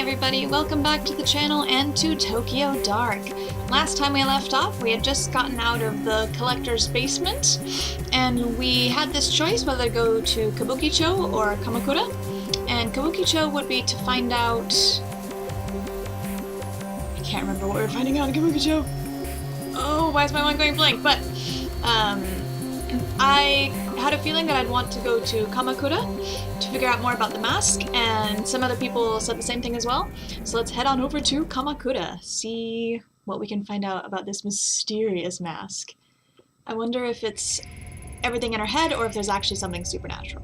everybody, welcome back to the channel and to Tokyo Dark. Last time we left off, we had just gotten out of the collector's basement, and we had this choice whether to go to Kabukicho or Kamakura. And Kabukicho would be to find out... I can't remember what we were finding out in Kabukicho. Oh, why is my mind going blank? But, I had a feeling that I'd want to go to Kamakura to figure out more about the mask, and some other people said the same thing as well. So let's head on over to Kamakura, see what we can find out about this mysterious mask. I wonder if it's everything in her head or if there's actually something supernatural.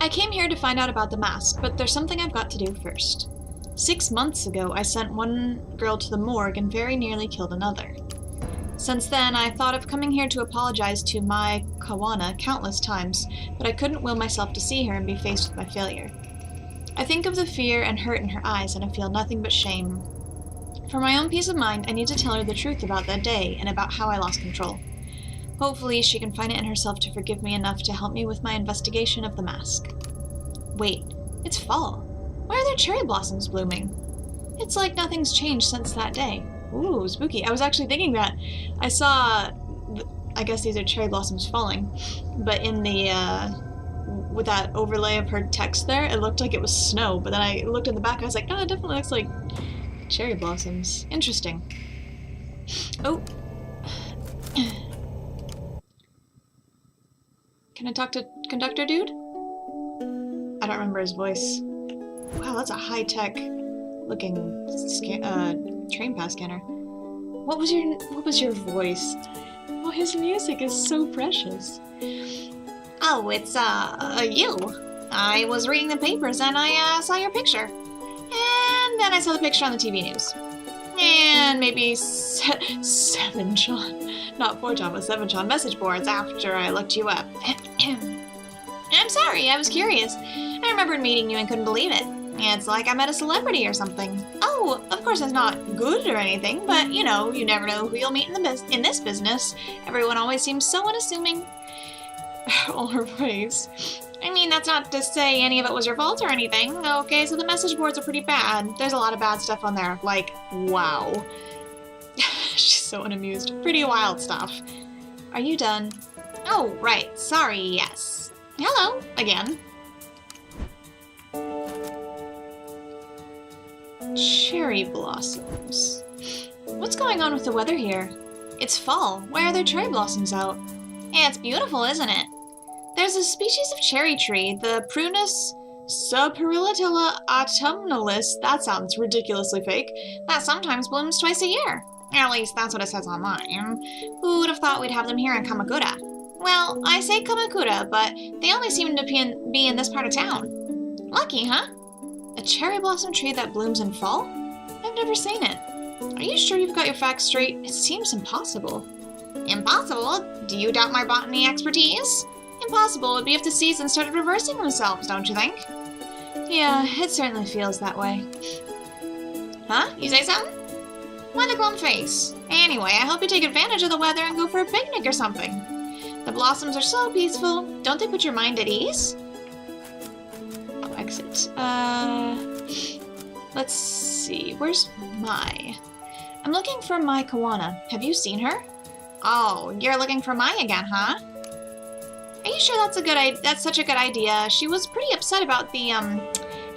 I came here to find out about the mask, but there's something I've got to do first. 6 months ago, I sent one girl to the morgue and very nearly killed another. Since then, I thought of coming here to apologize to Mai Kawana countless times, but I couldn't will myself to see her and be faced with my failure. I think of the fear and hurt in her eyes, and I feel nothing but shame. For my own peace of mind, I need to tell her the truth about that day and about how I lost control. Hopefully, she can find it in herself to forgive me enough to help me with my investigation of the mask. Wait, it's fall. Why are there cherry blossoms blooming? It's like nothing's changed since that day. Ooh, spooky. I was actually thinking that. I saw, I guess these are cherry blossoms falling, but in the, with that overlay of her text there, it looked like it was snow, but then I looked in the back, I was like, no, it definitely looks like cherry blossoms. Interesting. Oh. Can I talk to conductor dude? I don't remember his voice. Wow, that's a high-tech looking train pass scanner. What was your voice? Oh, his music is so precious. Oh, it's, you. I was reading the papers and I, saw your picture. And then I saw the picture on the TV news. And maybe 7chan, not 4chan, but 7chan message boards after I looked you up. I'm sorry, I was curious. I remembered meeting you and couldn't believe it. It's like I met a celebrity or something. Oh, of course it's not good or anything, but you know, you never know who you'll meet in this business. Everyone always seems so unassuming. All her praise. I mean, that's not to say any of it was your fault or anything. Okay, so the message boards are pretty bad. There's a lot of bad stuff on there. Like, wow. She's so unamused. Pretty wild stuff. Are you done? Oh, right. Sorry, yes. Hello, again. Cherry blossoms. What's going on with the weather here? It's fall. Why are there cherry blossoms out? It's beautiful, isn't it? There's a species of cherry tree, the Prunus subperillatilla autumnalis, that sounds ridiculously fake, that sometimes blooms twice a year. At least that's what it says online. Who would have thought we'd have them here in Kamakura? Well, I say Kamakura, but they only seem to be in this part of town. Lucky, huh? A cherry blossom tree that blooms in fall? I've never seen it. Are you sure you've got your facts straight? It seems impossible. Impossible? Do you doubt my botany expertise? Impossible would be if the seasons started reversing themselves, don't you think? Yeah, it certainly feels that way. Huh? You say something? Why the glum face? Anyway, I hope you take advantage of the weather and go for a picnic or something. The blossoms are so peaceful. Don't they put your mind at ease? I'll exit. Let's see. Where's Mai? I'm looking for Mai Kawana. Have you seen her? Oh, you're looking for Mai again, huh? Are you sure that's such a good idea? She was pretty upset about the,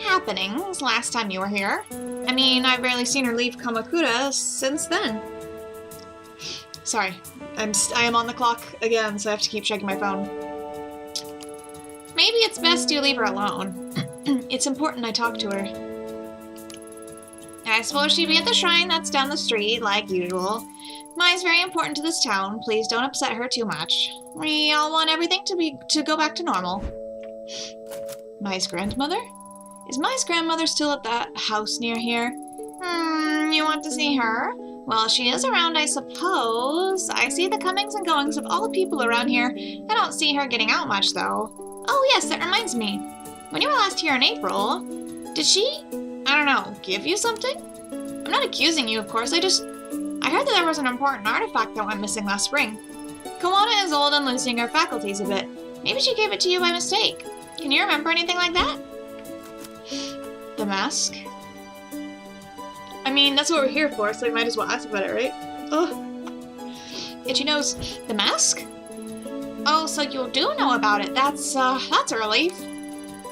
happenings last time you were here. I mean, I've barely seen her leave Kamakura since then. Sorry, I am on the clock again, so I have to keep checking my phone. Maybe it's best you leave her alone. It's important I talk to her. I suppose she'd be at the shrine that's down the street, like usual. Mai's very important to this town. Please don't upset her too much. We all want everything to go back to normal. Mai's grandmother? Is Mai's grandmother still at that house near here? You want to see her? Well, she is around, I suppose. I see the comings and goings of all the people around here. I don't see her getting out much, though. Oh, yes, that reminds me. When you were last here in April, did she, I don't know, give you something? I'm not accusing you, of course. I heard that there was an important artifact that went missing last spring. Kawana is old and losing her faculties a bit. Maybe she gave it to you by mistake. Can you remember anything like that? The mask? I mean, that's what we're here for, so we might as well ask about it, right? Oh. Itchy nose. The mask? Oh, so you do know about it. That's a relief.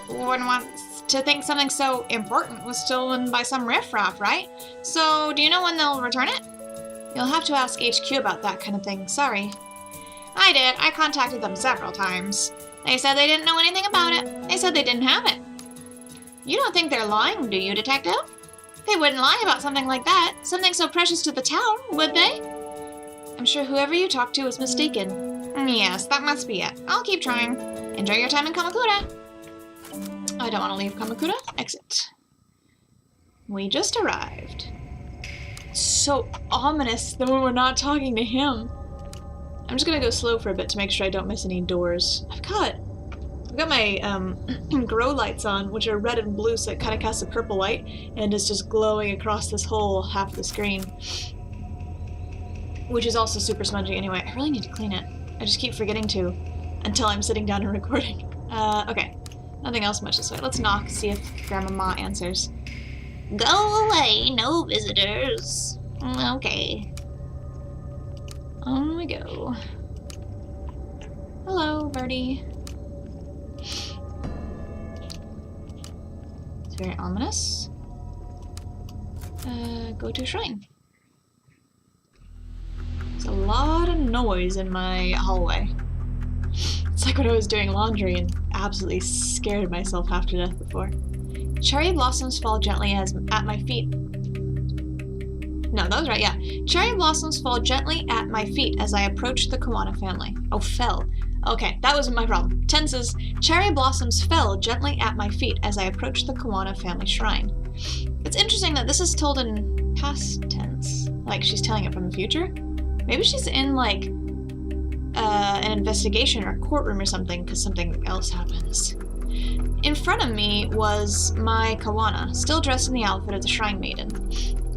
Wouldn't want to think something so important was stolen by some riffraff, right? So, do you know when they'll return it? You'll have to ask HQ about that kind of thing, sorry. I did. I contacted them several times. They said they didn't know anything about it. They said they didn't have it. You don't think they're lying, do you, Detective? They wouldn't lie about something like that. Something so precious to the town, would they? I'm sure whoever you talked to was mistaken. Yes, that must be it. I'll keep trying. Enjoy your time in Kamakura. I don't want to leave Kamakura. Exit. We just arrived. It's so ominous that when we're not talking to him. I'm just gonna go slow for a bit to make sure I don't miss any doors. I've got my grow lights on, which are red and blue, so it kind of casts a purple light, and it's just glowing across this whole half the screen. Which is also super smudgy anyway. I really need to clean it. I just keep forgetting to until I'm sitting down and recording. Okay. Nothing else much this way. Let's knock, see if Grandmama answers. Go away, no visitors. Okay. On we go. Hello, birdie. It's very ominous. Go to shrine. There's a lot of noise in my hallway. It's like when I was doing laundry and absolutely scared myself half to death before. Cherry blossoms fall gently at my feet. No, that was right, yeah. Cherry blossoms fall gently at my feet as I approach the Kawana family. Oh, fell. Okay, that wasn't my problem. Tenses. Cherry blossoms fell gently at my feet as I approached the Kawana family shrine. It's interesting that this is told in past tense. Like she's telling it from the future. Maybe she's in, like, an investigation or a courtroom or something, because something else happens. In front of me was my Kawana, still dressed in the outfit of the Shrine Maiden,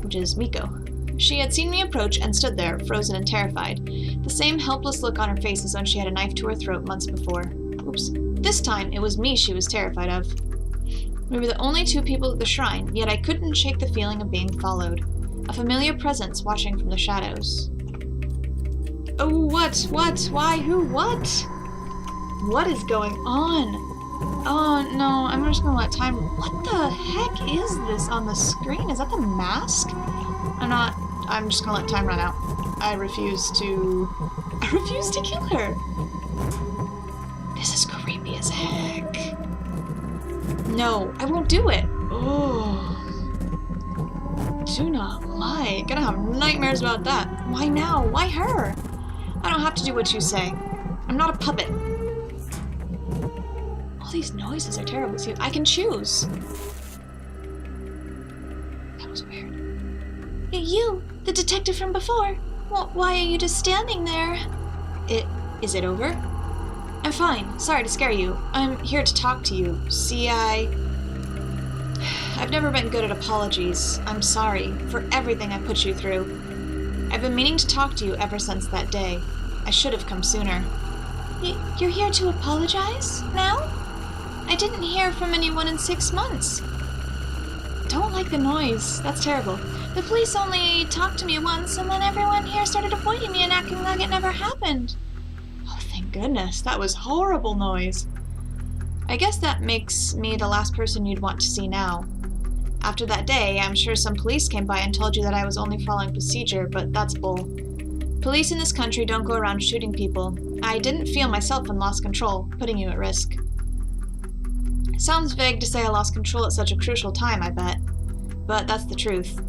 which is Miko. She had seen me approach and stood there, frozen and terrified, the same helpless look on her face as when she had a knife to her throat months before. Oops. This time, it was me she was terrified of. We were the only two people at the shrine, yet I couldn't shake the feeling of being followed. A familiar presence watching from the shadows. Oh, what? Why? Who? What? What is going on? Oh, no, I'm just gonna let time... What the heck is this on the screen? Is that the mask? I'm just gonna let time run out. I refuse to kill her. This is creepy as heck. No, I won't do it. Oh. Do not like. Gonna have nightmares about that. Why now? Why her? I don't have to do what you say. I'm not a puppet. All these noises are terrible too. I can choose. That was weird. You, the detective from before. Well, why are you just standing there? Is it over? I'm fine. Sorry to scare you. I'm here to talk to you. See, I've never been good at apologies. I'm sorry for everything I put you through. I've been meaning to talk to you ever since that day. I should have come sooner. You're here to apologize? Now? I didn't hear from anyone in 6 months. Don't like the noise. That's terrible. The police only talked to me once, and then everyone here started avoiding me and acting like it never happened. Oh, thank goodness. That was horrible noise. I guess that makes me the last person you'd want to see now. After that day, I'm sure some police came by and told you that I was only following procedure, but that's bull. Police in this country don't go around shooting people. I didn't feel myself and lost control, putting you at risk. Sounds vague to say I lost control at such a crucial time, I bet. But that's the truth.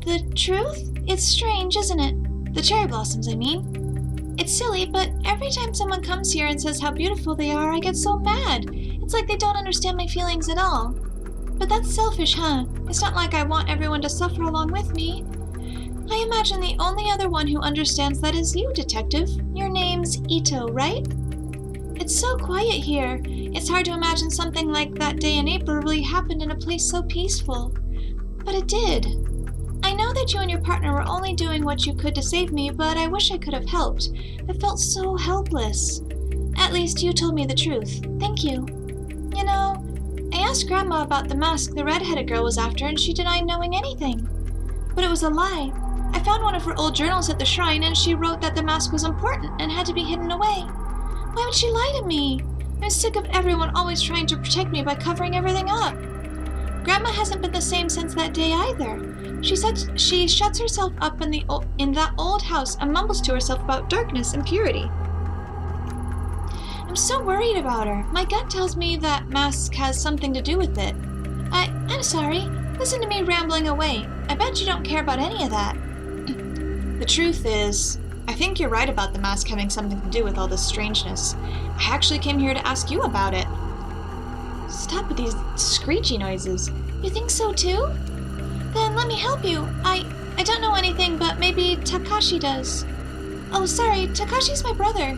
The truth? It's strange, isn't it? The cherry blossoms, I mean. It's silly, but every time someone comes here and says how beautiful they are, I get so mad. It's like they don't understand my feelings at all. But that's selfish, huh? It's not like I want everyone to suffer along with me. I imagine the only other one who understands that is you, Detective. Your name's Ito, right? It's so quiet here. It's hard to imagine something like that day in April really happened in a place so peaceful. But it did. I know that you and your partner were only doing what you could to save me, but I wish I could have helped. I felt so helpless. At least you told me the truth. Thank you. You know, I asked Grandma about the mask the red-headed girl was after, and she denied knowing anything. But it was a lie. I found one of her old journals at the shrine, and she wrote that the mask was important and had to be hidden away. Why would she lie to me? I'm sick of everyone always trying to protect me by covering everything up. Grandma hasn't been the same since that day either. She said she shuts herself up in that old house and mumbles to herself about darkness and purity. I'm so worried about her. My gut tells me that mask has something to do with it. I'm sorry. Listen to me rambling away. I bet you don't care about any of that. The truth is, I think you're right about the mask having something to do with all this strangeness. I actually came here to ask you about it. Stop with these screechy noises. You think so too? Then let me help you. I don't know anything, but maybe Takashi does. Oh, sorry, Takashi's my brother.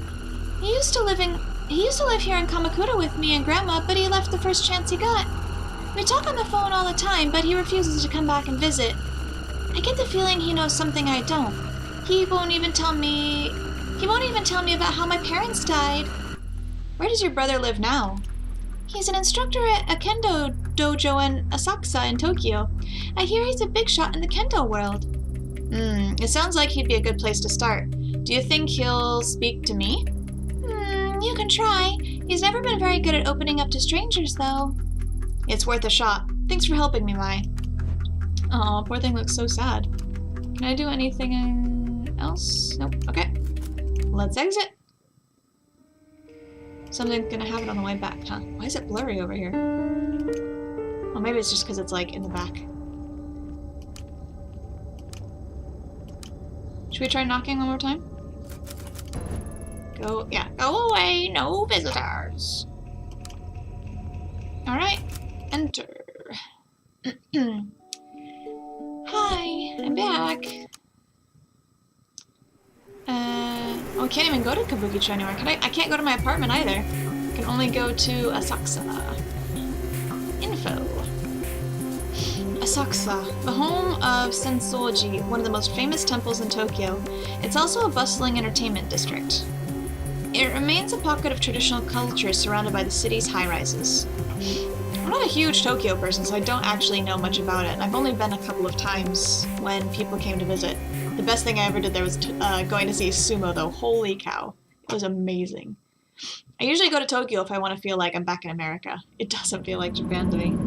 He used to live here in Kamakura with me and Grandma, but he left the first chance he got. We talk on the phone all the time, but he refuses to come back and visit. I get the feeling he knows something I don't. He won't even tell me about how my parents died. Where does your brother live now? He's an instructor at a kendo dojo in Asakusa in Tokyo. I hear he's a big shot in the kendo world. It sounds like he'd be a good place to start. Do you think he'll speak to me? You can try. He's never been very good at opening up to strangers, though. It's worth a shot. Thanks for helping me, Mai. Aw, poor thing looks so sad. Can I do anything else? Nope. Okay. Let's exit. Something's gonna happen on the way back, huh? Why is it blurry over here? Well, maybe it's just because it's, like, in the back. Should we try knocking one more time? Go away, no visitors. Alright, enter. Hi, I'm back. Oh, I can't even go to Kabukicho anymore. I can't go to my apartment either. I can only go to Asakusa. Info. Asakusa, the home of Sensoji, one of the most famous temples in Tokyo. It's also a bustling entertainment district. It remains a pocket of traditional culture surrounded by the city's high-rises. I'm not a huge Tokyo person, so I don't actually know much about it, and I've only been a couple of times when people came to visit. The best thing I ever did there was going to see sumo, though. Holy cow. It was amazing. I usually go to Tokyo if I want to feel like I'm back in America. It doesn't feel like Japan to me.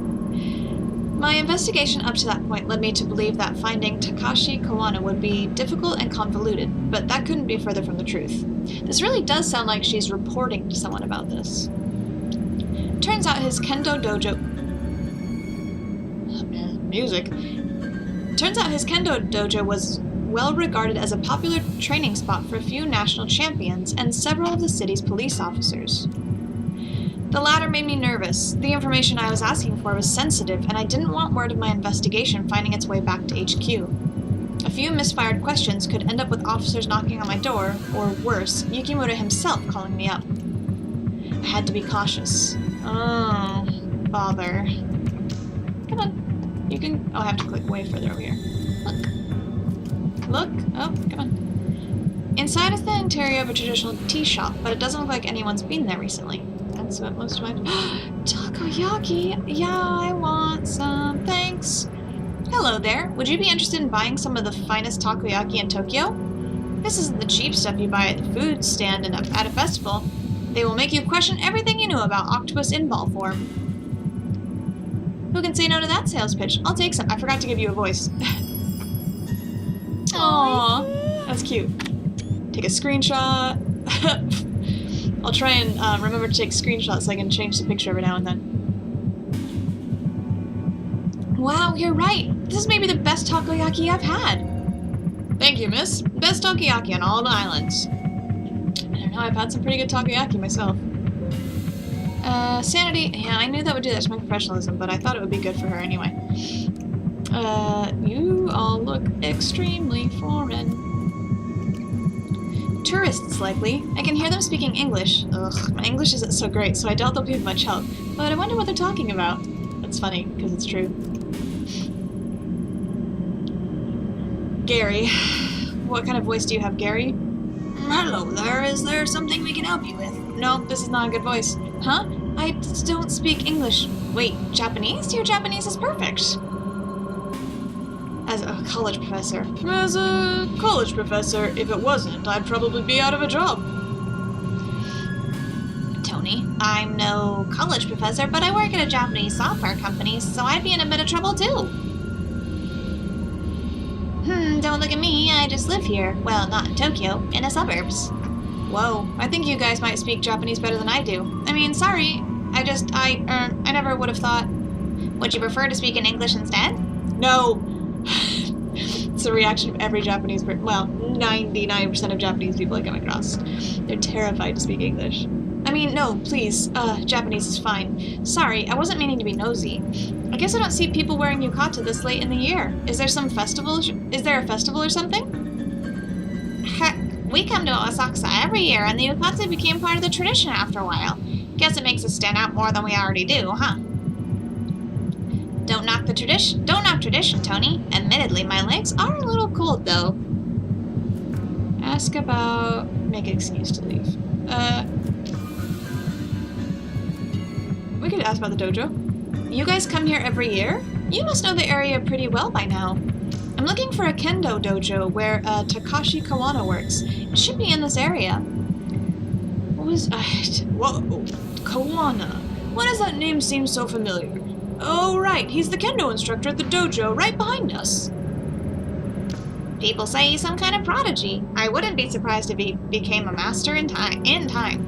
My investigation up to that point led me to believe that finding Takashi Kawano would be difficult and convoluted, but that couldn't be further from the truth. This really does sound like she's reporting to someone about this. Turns out his kendo dojo... music. Turns out his kendo dojo was well regarded as a popular training spot for a few national champions and several of the city's police officers. The latter made me nervous. The information I was asking for was sensitive, and I didn't want word of my investigation finding its way back to HQ. A few misfired questions could end up with officers knocking on my door, or worse, Yukimura himself calling me up. I had to be cautious. Oh, bother. Come on. You can... Oh, I have to click way further over here. Look. Oh, come on. Inside is the interior of a traditional tea shop, but it doesn't look like anyone's been there recently. That's what most of my... Takoyaki! Yeah, I want some. Thanks. Hello there. Would you be interested in buying some of the finest takoyaki in Tokyo? This isn't the cheap stuff you buy at the food stand and at a festival. They will make you question everything you knew about octopus in ball form. Who can say no to that sales pitch? I'll take some. I forgot to give you a voice. Aww, that's cute. Take a screenshot. I'll try and remember to take screenshots so I can change the picture every now and then. Wow, you're right. This is maybe the best takoyaki I've had. Thank you, miss. Best takoyaki on all the islands. I don't know, I've had some pretty good takoyaki myself. Sanity. Yeah, I knew that would do that to my professionalism, but I thought it would be good for her anyway. You all look extremely foreign. Tourists, likely. I can hear them speaking English. Ugh, my English isn't so great, so I doubt they'll be of much help. But I wonder what they're talking about. That's funny, because it's true. Gary. What kind of voice do you have, Gary? Hello there, is there something we can help you with? No, this is not a good voice. Huh? I don't speak English. Wait, Japanese? Your Japanese is perfect. As a college professor. As a college professor, if it wasn't, I'd probably be out of a job. Tony, I'm no college professor, but I work at a Japanese software company, so I'd be in a bit of trouble too. Don't look at me, I just live here. Well, not in Tokyo, in the suburbs. Whoa, I think you guys might speak Japanese better than I do. I mean, sorry, I never would have thought. Would you prefer to speak in English instead? No. It's the reaction of every Japanese person. Well, 99% of Japanese people I come across. They're terrified to speak English. I mean, no, please. Japanese is fine. Sorry, I wasn't meaning to be nosy. I guess I don't see people wearing yukata this late in the year. Is there some festival? Is there a festival or something? Heck, we come to Asakusa every year, and the yukata became part of the tradition after a while. Guess it makes us stand out more than we already do, huh? Don't knock tradition, Tony. Admittedly, my legs are a little cold, though. Ask about... Make an excuse to leave. We could ask about the dojo. You guys come here every year? You must know the area pretty well by now. I'm looking for a kendo dojo where Takashi Kawana works. It should be in this area. What was... whoa. Kawana. Why does that name seem so familiar? Oh, right. He's the kendo instructor at the dojo right behind us. People say he's some kind of prodigy. I wouldn't be surprised if he became a master in time.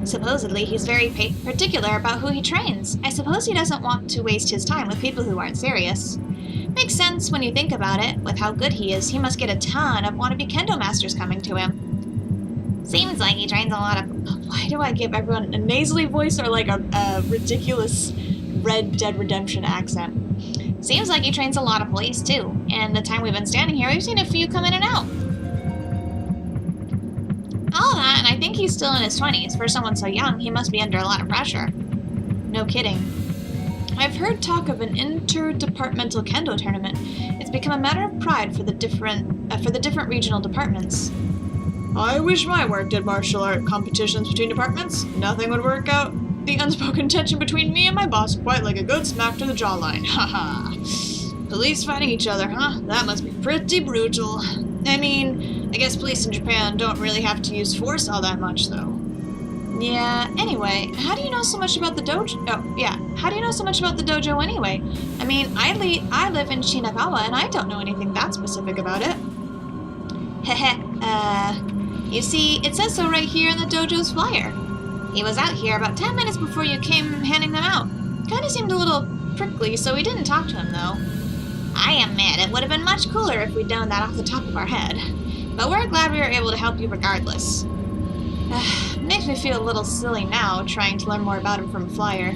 Supposedly, he's very particular about who he trains. I suppose he doesn't want to waste his time with people who aren't serious. Makes sense when you think about it. With how good he is, he must get a ton of wannabe kendo masters coming to him. Seems like he trains a lot of... Why do I give everyone a nasally voice or like a ridiculous Red Dead Redemption accent? Seems like he trains a lot of police, too. And the time we've been standing here, we've seen a few come in and out. All that, and I think he's still in his 20s. For someone so young, he must be under a lot of pressure. No kidding. I've heard talk of an interdepartmental kendo tournament. It's become a matter of pride for the different regional departments. I wish my work did martial art competitions between departments. Nothing would work out the unspoken tension between me and my boss quite like a good smack to the jawline. Haha. Police fighting each other, huh? That must be pretty brutal. I mean, I guess police in Japan don't really have to use force all that much, though. Yeah, anyway, how do you know so much about the dojo? Oh, yeah, how do you know so much about the dojo anyway? I mean, I live in Shinagawa, and I don't know anything that specific about it. You see, it says so right here in the dojo's flyer. He was out here about 10 minutes before you came handing them out. Kinda seemed a little prickly, so we didn't talk to him, though. I admit, it would have been much cooler if we'd known that off the top of our head. But we're glad we were able to help you regardless. Makes me feel a little silly now, trying to learn more about him from a flyer.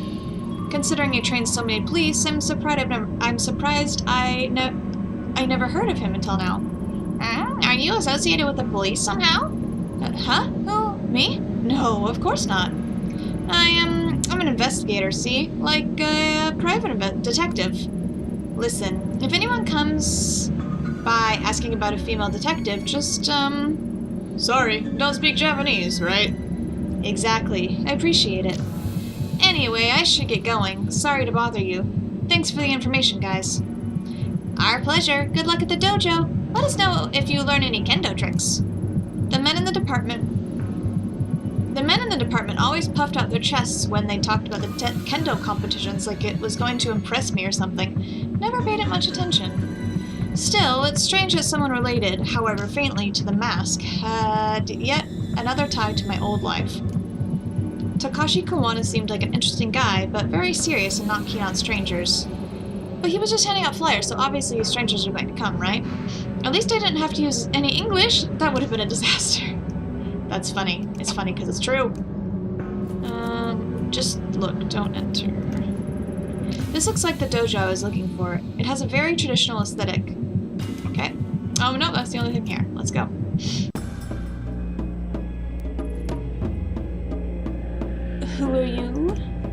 Considering he trains so many police, I'm surprised I never heard of him until now. Are you associated with the police somehow? Huh? Who? Me? No, of course not. I'm an investigator, see? Like a private detective. Listen, if anyone comes by asking about a female detective, just, sorry, don't speak Japanese, right? Exactly. I appreciate it. Anyway, I should get going. Sorry to bother you. Thanks for the information, guys. Our pleasure. Good luck at the dojo. Let us know if you learn any kendo tricks. The men in the department always puffed out their chests when they talked about the kendo competitions like it was going to impress me or something. Never paid it much attention. Still, it's strange that someone related, however faintly, to the mask had yet another tie to my old life. Takashi Kawana seemed like an interesting guy, but very serious and not keen on strangers. But he was just handing out flyers, so obviously strangers are going to come, right? At least I didn't have to use any English. That would have been a disaster. That's funny. It's funny because it's true. Just look, don't enter. This looks like the dojo I was looking for. It has a very traditional aesthetic. Okay. Oh no, that's the only thing here. Let's go. Who are you?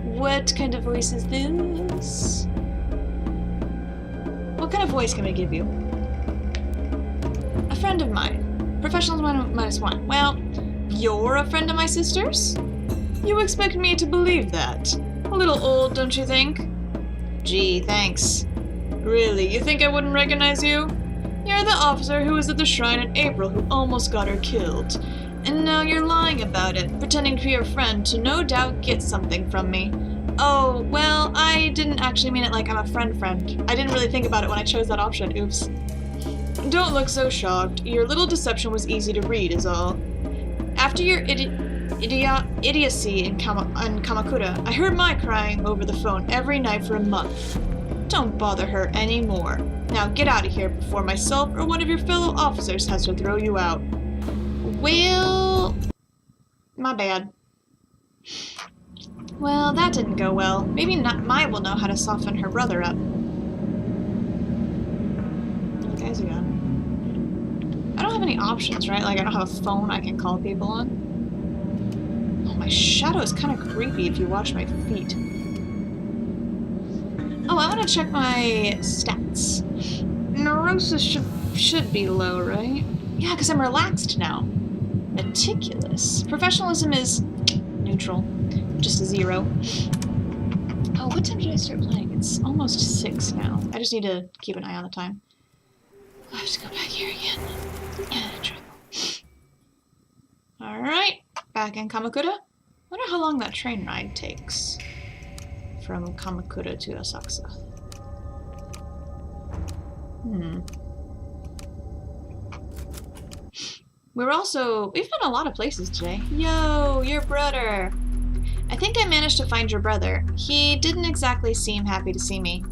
What kind of voice is this? What kind of voice can I give you? A friend of mine. Professionals -1. Well, you're a friend of my sister's? You expect me to believe that? A little old, don't you think? Gee, thanks. Really, you think I wouldn't recognize you? You're the officer who was at the shrine in April who almost got her killed. And now you're lying about it, pretending to be your friend to no doubt get something from me. Oh, well, I didn't actually mean it like I'm a friend. I didn't really think about it when I chose that option, oops. Don't look so shocked. Your little deception was easy to read is all. After your idiocy in Kamakura, I heard Mai crying over the phone every night for a month. Don't bother her anymore. Now get out of here before myself or one of your fellow officers has to throw you out. Well, my bad. Well, that didn't go well. Maybe Mai will know how to soften her brother up. Oh, the guys are gone. I don't have any options, right? Like, I don't have a phone I can call people on. Oh, my shadow is kind of creepy if you watch my feet. Oh, I want to check my stats. Neurosis should be low, right? Yeah, because I'm relaxed now. Meticulous. Professionalism is neutral. Just a 0. Oh, what time did I start playing? It's almost 6 now. I just need to keep an eye on the time. I have to go back here again. Alright, back in Kamakura. Wonder how long that train ride takes from Kamakura to Asakusa. We've been a lot of places today. Yo, your brother. I think I managed to find your brother. He didn't exactly seem happy to see me.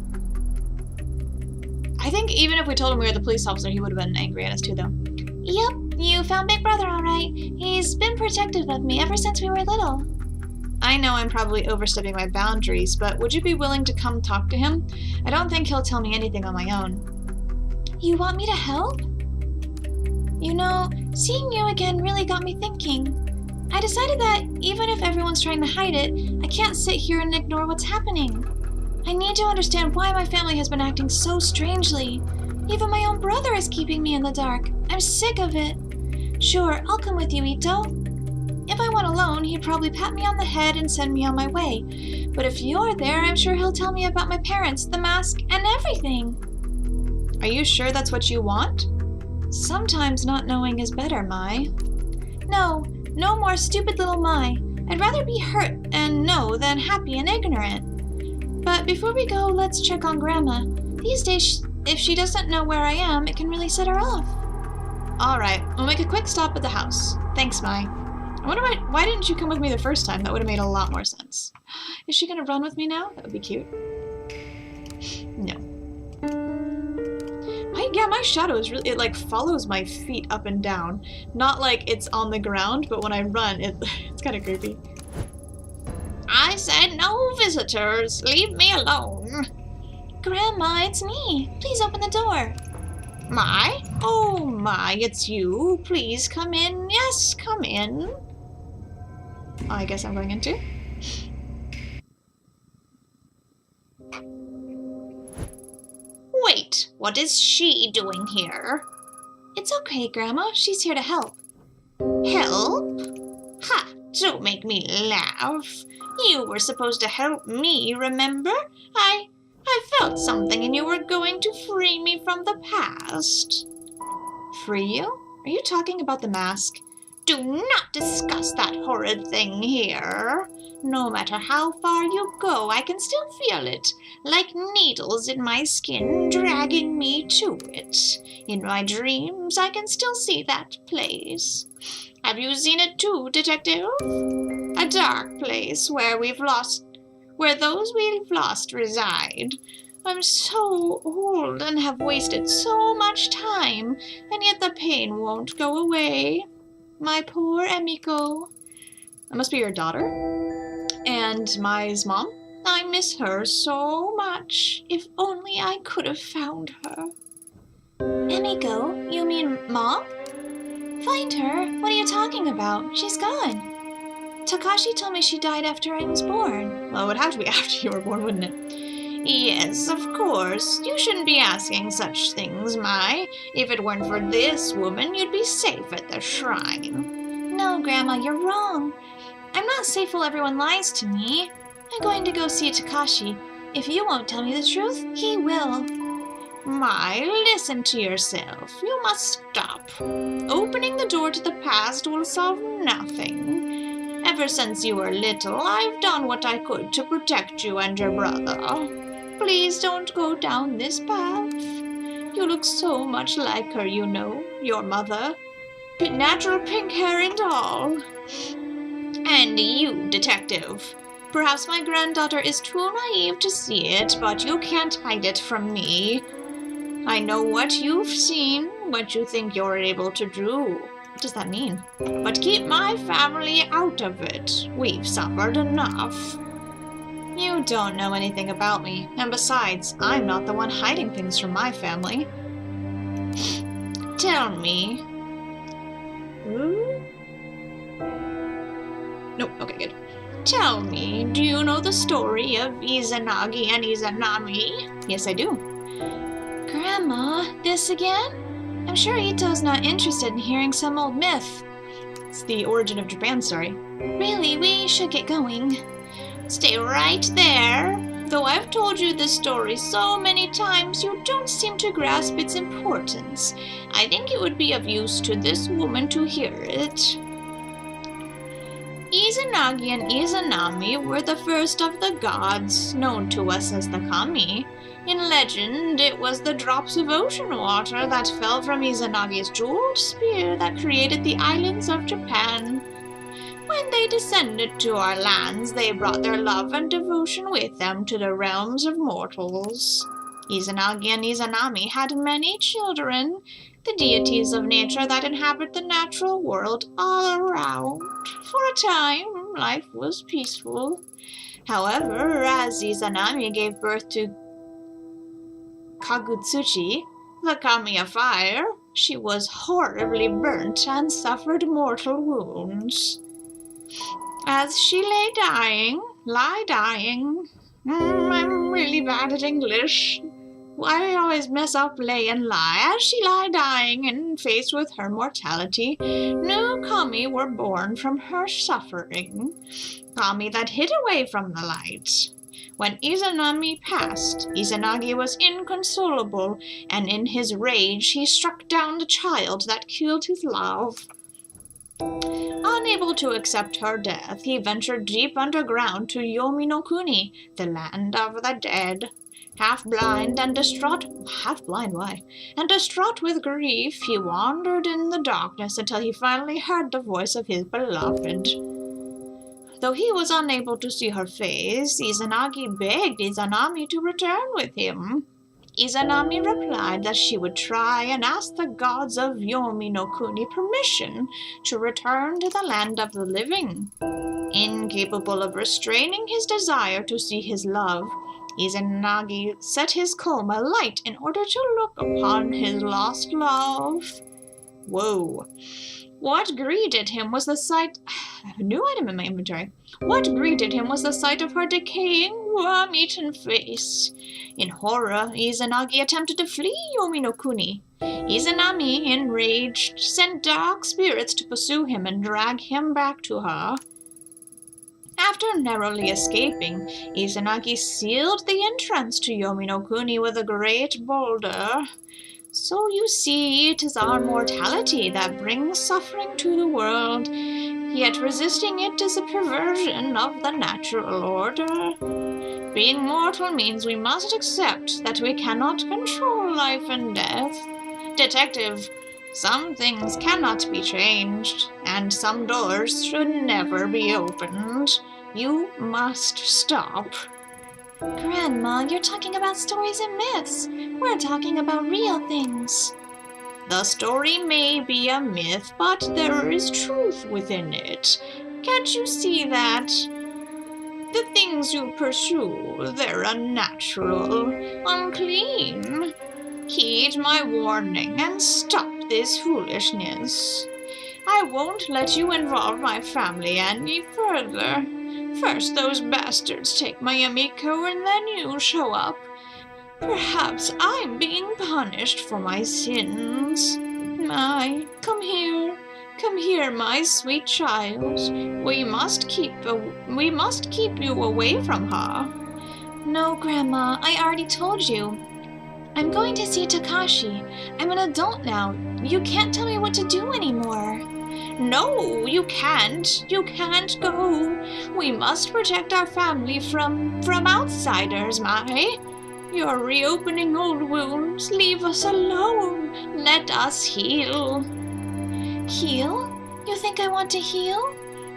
I think even if we told him we were the police officer, he would have been angry at us too, though. Yep, you found Big Brother all right. He's been protective of me ever since we were little. I know I'm probably overstepping my boundaries, but would you be willing to come talk to him? I don't think he'll tell me anything on my own. You want me to help? You know, seeing you again really got me thinking. I decided that even if everyone's trying to hide it, I can't sit here and ignore what's happening. I need to understand why my family has been acting so strangely. Even my own brother is keeping me in the dark. I'm sick of it. Sure, I'll come with you, Ito. If I went alone, he'd probably pat me on the head and send me on my way. But if you're there, I'm sure he'll tell me about my parents, the mask, and everything. Are you sure that's what you want? Sometimes not knowing is better, Mai. No more stupid little Mai. I'd rather be hurt and know than happy and ignorant. But before we go, let's check on Grandma. These days, if she doesn't know where I am, it can really set her off. Alright, we'll make a quick stop at the house. Thanks, Mai. I wonder why didn't you come with me the first time? That would have made a lot more sense. Is she gonna run with me now? That would be cute. No. My shadow is really, it like follows my feet up and down. Not like it's on the ground, but when I run, it's kind of creepy. I said no visitors. Leave me alone. Grandma, it's me. Please open the door. Mai? Oh, Mai, it's you. Please come in. Yes, come in. I guess I'm going in too. Wait, what is she doing here? It's okay, Grandma. She's here to help. Help? Ha! Don't make me laugh. You were supposed to help me, remember? I felt something and you were going to free me from the past. Free you? Are you talking about the mask? Do not discuss that horrid thing here. No matter how far you go, I can still feel it, like needles in my skin dragging me to it. In my dreams, I can still see that place. Have you seen it too, Detective? A dark place where those we've lost reside. I'm so old and have wasted so much time, and yet the pain won't go away. My poor Emiko. That must be your daughter? And Mai's mom? I miss her so much. If only I could have found her. Emiko? You mean Mom? Find her? What are you talking about? She's gone. Takashi told me she died after I was born. Well, it would have to be after you were born, wouldn't it? Yes, of course. You shouldn't be asking such things, Mai. If it weren't for this woman, you'd be safe at the shrine. No, Grandma, you're wrong. I'm not safe while everyone lies to me. I'm going to go see Takashi. If you won't tell me the truth, he will. My, listen to yourself. You must stop. Opening the door to the past will solve nothing. Ever since you were little, I've done what I could to protect you and your brother. Please don't go down this path. You look so much like her, you know, your mother. Natural pink hair and all. And you, detective. Perhaps my granddaughter is too naive to see it, but you can't hide it from me. I know what you've seen, what you think you're able to do. What does that mean? But keep my family out of it. We've suffered enough. You don't know anything about me, and besides, I'm not the one hiding things from my family. Tell me. Nope, okay, good. Tell me, do you know the story of Izanagi and Izanami? Yes, I do. Grandma, this again? I'm sure Ito's not interested in hearing some old myth. It's the origin of Japan story. Really, we should get going. Stay right there. Though I've told you this story so many times, you don't seem to grasp its importance. I think it would be of use to this woman to hear it. Izanagi and Izanami were the first of the gods, known to us as the kami. In legend, it was the drops of ocean water that fell from Izanagi's jeweled spear that created the islands of Japan. When they descended to our lands, they brought their love and devotion with them to the realms of mortals. Izanagi and Izanami had many children, the deities of nature that inhabit the natural world all around. For a time, life was peaceful. However, as Izanami gave birth to Kagutsuchi, the kami of fire, she was horribly burnt and suffered mortal wounds. As she lay dying, I'm really bad at English. I always mess up lay and lie. As she lay dying and faced with her mortality, new kami were born from her suffering, kami that hid away from the light. When Izanami passed, Izanagi was inconsolable, and in his rage he struck down the child that killed his love. Unable to accept her death, he ventured deep underground to Yomi no Kuni, the land of the dead. Half-blind, why? And distraught with grief, he wandered in the darkness until he finally heard the voice of his beloved. Though he was unable to see her face, Izanagi begged Izanami to return with him. Izanami replied that she would try and ask the gods of Yomi no Kuni permission to return to the land of the living. Incapable of restraining his desire to see his love, Izanagi set his comb alight in order to look upon his lost love. Whoa. What greeted him was the sight... I have a new item in my inventory. What greeted him was the sight of her decaying, worm-eaten face. In horror, Izanagi attempted to flee Yomi no Kuni. Izanami, enraged, sent dark spirits to pursue him and drag him back to her. After narrowly escaping, Izanagi sealed the entrance to Yomi no Kuni with a great boulder. So you see, it is our mortality that brings suffering to the world, yet resisting it is a perversion of the natural order. Being mortal means we must accept that we cannot control life and death. Detective, some things cannot be changed, and some doors should never be opened. You must stop. Grandma, you're talking about stories and myths. We're talking about real things. The story may be a myth, but there is truth within it. Can't you see that? The things you pursue, they're unnatural, unclean. Heed my warning and stop this foolishness. I won't let you involve my family any further. First those bastards take my Amiko and then you show up. Perhaps I'm being punished for my sins. Come here. Come here, my sweet child. We must keep you away from her. No, Grandma, I already told you. I'm going to see Takashi. I'm an adult now. You can't tell me what to do anymore. No, you can't. You can't go. We must protect our family from outsiders, Mai. You're reopening old wounds. Leave us alone. Let us heal. Heal? You think I want to heal?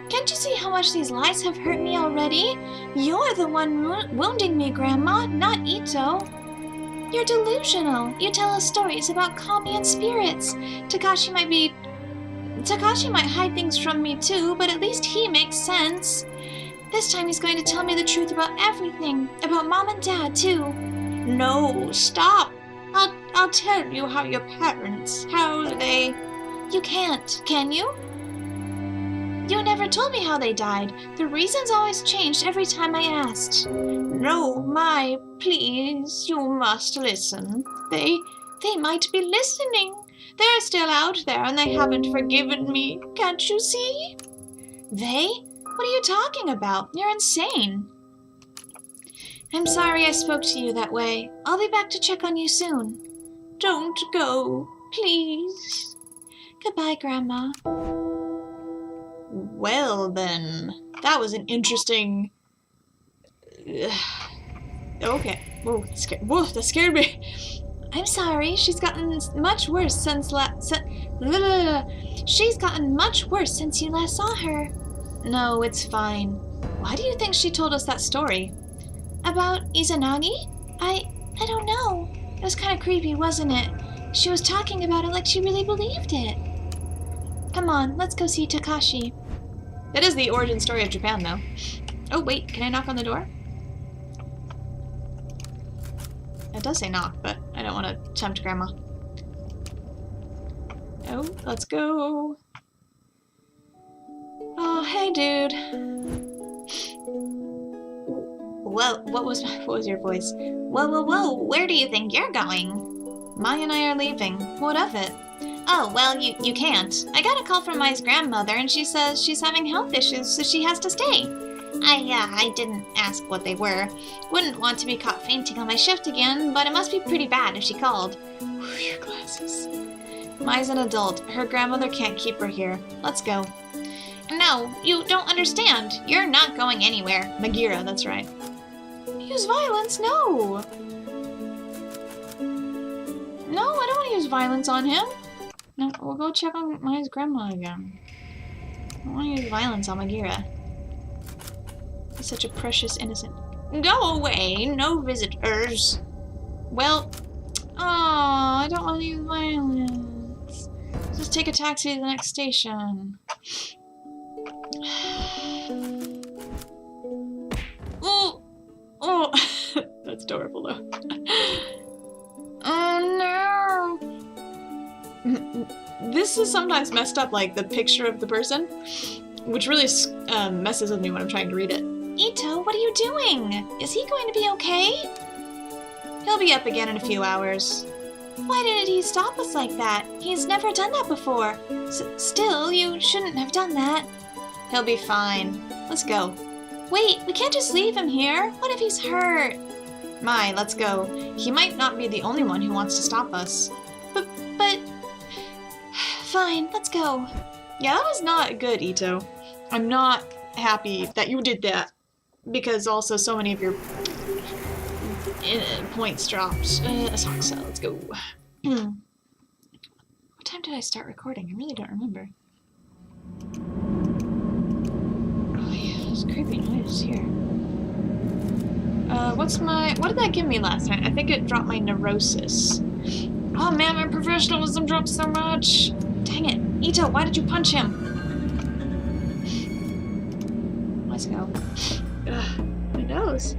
Can't you see how much these lies have hurt me already? You're the one wounding me, Grandma, not Ito. You're delusional. You tell us stories about kami and spirits. Takashi might hide things from me too, but at least he makes sense. This time he's going to tell me the truth about everything, about Mom and Dad too. No, stop. I'll tell you how your parents, You can't, can you? You never told me how they died. The reasons always changed every time I asked. No, Mai, please, you must listen. They might be listening. They're still out there and they haven't forgiven me. Can't you see? They? What are you talking about? You're insane. I'm sorry I spoke to you that way. I'll be back to check on you soon. Don't go, please. Goodbye, Grandma. Well then, that was an interesting... Okay. Whoa, that scared me. I'm sorry, she's gotten much worse since She's gotten much worse since you last saw her. No, it's fine. Why do you think she told us that story? About Izanagi? I don't know. It was kind of creepy, wasn't it? She was talking about it like she really believed it. Come on, let's go see Takashi. That is the origin story of Japan, though. Oh, wait, can I knock on the door? It does say knock, but I don't want to tempt Grandma. Oh, let's go. Oh, hey, dude. Whoa, what was your voice? Whoa, where do you think you're going? Mai and I are leaving. What of it? Oh, well, you can't. I got a call from Mai's grandmother, and she says she's having health issues, so she has to stay. I didn't ask what they were. Wouldn't want to be caught fainting on my shift again, but it must be pretty bad if she called. Your glasses. Mai's an adult. Her grandmother can't keep her here. Let's go. No, you don't understand. You're not going anywhere. Magira, that's right. Use violence? No! No, I don't want to use violence on him. No, we'll go check on Mai's grandma again. I don't want to use violence on Magira. He's such a precious innocent. Go away! No visitors! Well, I don't want to use violence. Let's just take a taxi to the next station. Oh! That's adorable, though. Oh, no! This is sometimes messed up, like the picture of the person, which really messes with me when I'm trying to read it. Ito, what are you doing? Is he going to be okay? He'll be up again in a few hours. Why didn't he stop us like that? He's never done that before. Still, you shouldn't have done that. He'll be fine. Let's go. Wait, we can't just leave him here. What if he's hurt? Mai, let's go. He might not be the only one who wants to stop us. But... Fine, let's go. Yeah, that was not good, Ito. I'm not happy that you did that. Because also so many of your points dropped. So let's go. What time did I start recording? I really don't remember. Oh yeah, there's creepy noise here. What did that give me last night? I think it dropped my neurosis. Oh man, my professionalism dropped so much. Dang it. Ito, why did you punch him? Let's go. Ugh, my nose.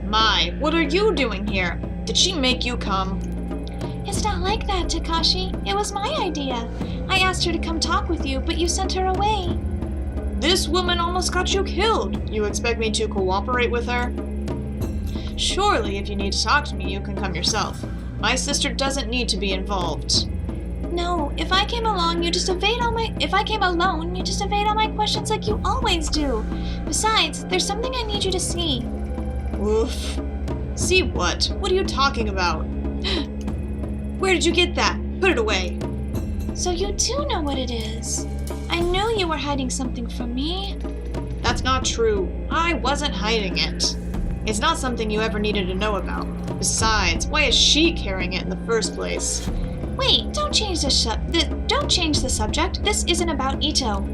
Mai, what are you doing here? Did she make you come? It's not like that, Takashi. It was my idea. I asked her to come talk with you, but you sent her away. This woman almost got you killed. You expect me to cooperate with her? Surely, if you need to talk to me, you can come yourself. My sister doesn't need to be involved. No, if I came along, you just evade all my questions like you always do. Besides, there's something I need you to see. Oof. See what? What are you talking about? Where did you get that? Put it away. So you do know what it is. I knew you were hiding something from me. That's not true. I wasn't hiding it. It's not something you ever needed to know about. Besides, why is she carrying it in the first place? Wait, don't change the subject. This isn't about Ito.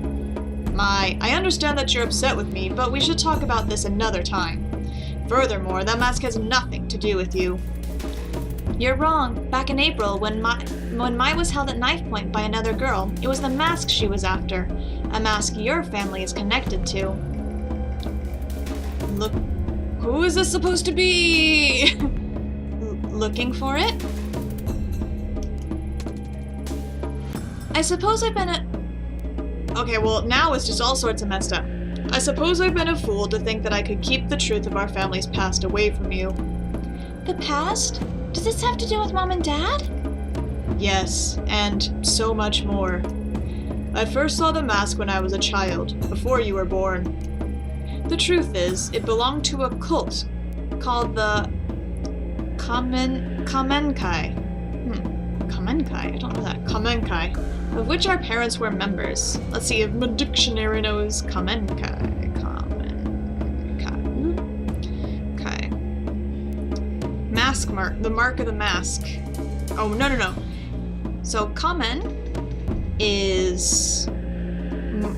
I understand that you're upset with me, but we should talk about this another time. Furthermore, that mask has nothing to do with you. You're wrong. Back in April, when Mai was held at knife point by another girl, it was the mask she was after. A mask your family is connected to. Look, who is this supposed to be? Looking for it? I suppose I've been Okay, well, now it's just all sorts of messed up. I suppose I've been a fool to think that I could keep the truth of our family's past away from you. The past? Does this have to do with Mom and Dad? Yes, and so much more. I first saw the mask when I was a child, before you were born. The truth is, it belonged to a cult called the Kamenkai. Kamenkai? I don't know that. Kamenkai, of which our parents were members. Let's see if my dictionary knows Kamenkai. Mask mark. The mark of the mask. Oh, no. So, Kamen is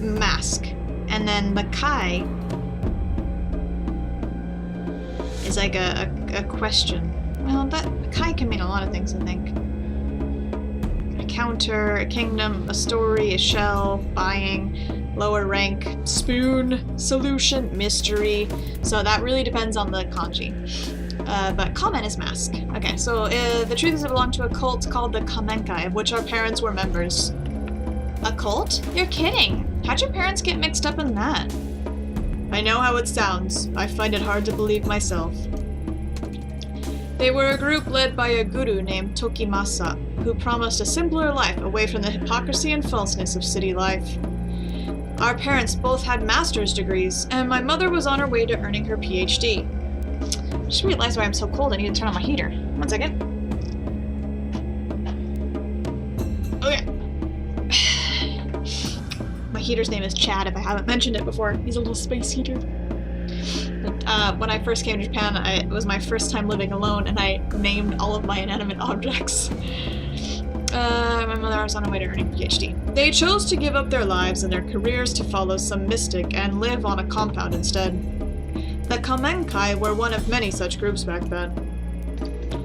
mask. And then the Kai is like a question. Well, that Kai can mean a lot of things, I think. A counter, a kingdom, a story, a shell, buying, lower rank, spoon, solution, mystery. So that really depends on the kanji. But Kamen is mask. Okay, so the truth is it belonged to a cult called the Kamenkai, of which our parents were members. A cult? You're kidding. How'd your parents get mixed up in that? I know how it sounds. I find it hard to believe myself. They were a group led by a guru named Tokimasa, who promised a simpler life away from the hypocrisy and falseness of city life. Our parents both had master's degrees, and my mother was on her way to earning her PhD. I just realized why I'm so cold. I need to turn on my heater. 1 second. Okay. My heater's name is Chad, if I haven't mentioned it before. He's a little space heater. When I first came to Japan, it was my first time living alone, and I named all of my inanimate objects. My mother was on her way to earning a PhD. They chose to give up their lives and their careers to follow some mystic and live on a compound instead. The Kamenkai were one of many such groups back then.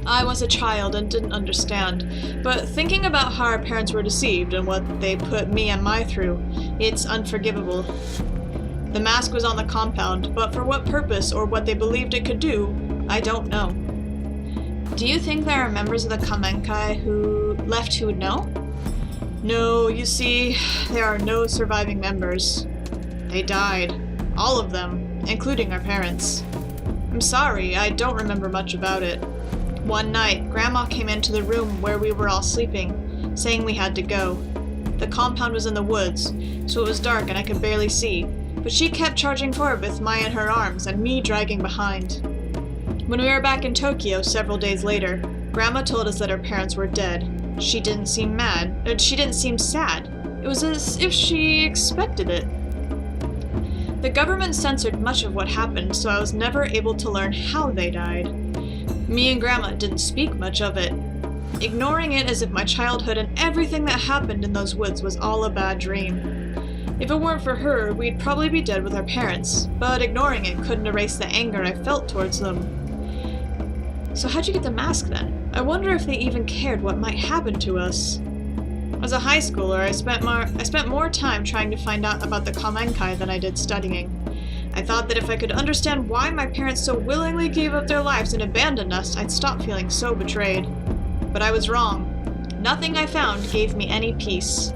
I was a child and didn't understand, but thinking about how our parents were deceived and what they put me and Mai through, it's unforgivable. The mask was on the compound, but for what purpose or what they believed it could do, I don't know. Do you think there are members of the Kamenkai who left who would know? No, you see, there are no surviving members. They died. All of them. Including our parents. I'm sorry, I don't remember much about it. One night, Grandma came into the room where we were all sleeping, saying we had to go. The compound was in the woods, so it was dark and I could barely see, but she kept charging forward with Mai in her arms and me dragging behind. When we were back in Tokyo several days later, Grandma told us that our parents were dead. She didn't seem sad. It was as if she expected it. The government censored much of what happened, so I was never able to learn how they died. Me and Grandma didn't speak much of it, ignoring it as if my childhood and everything that happened in those woods was all a bad dream. If it weren't for her, we'd probably be dead with our parents, but ignoring it couldn't erase the anger I felt towards them. So how'd you get the mask then? I wonder if they even cared what might happen to us. As a high schooler, I spent more time trying to find out about the Kamenkai than I did studying. I thought that if I could understand why my parents so willingly gave up their lives and abandoned us, I'd stop feeling so betrayed. But I was wrong. Nothing I found gave me any peace.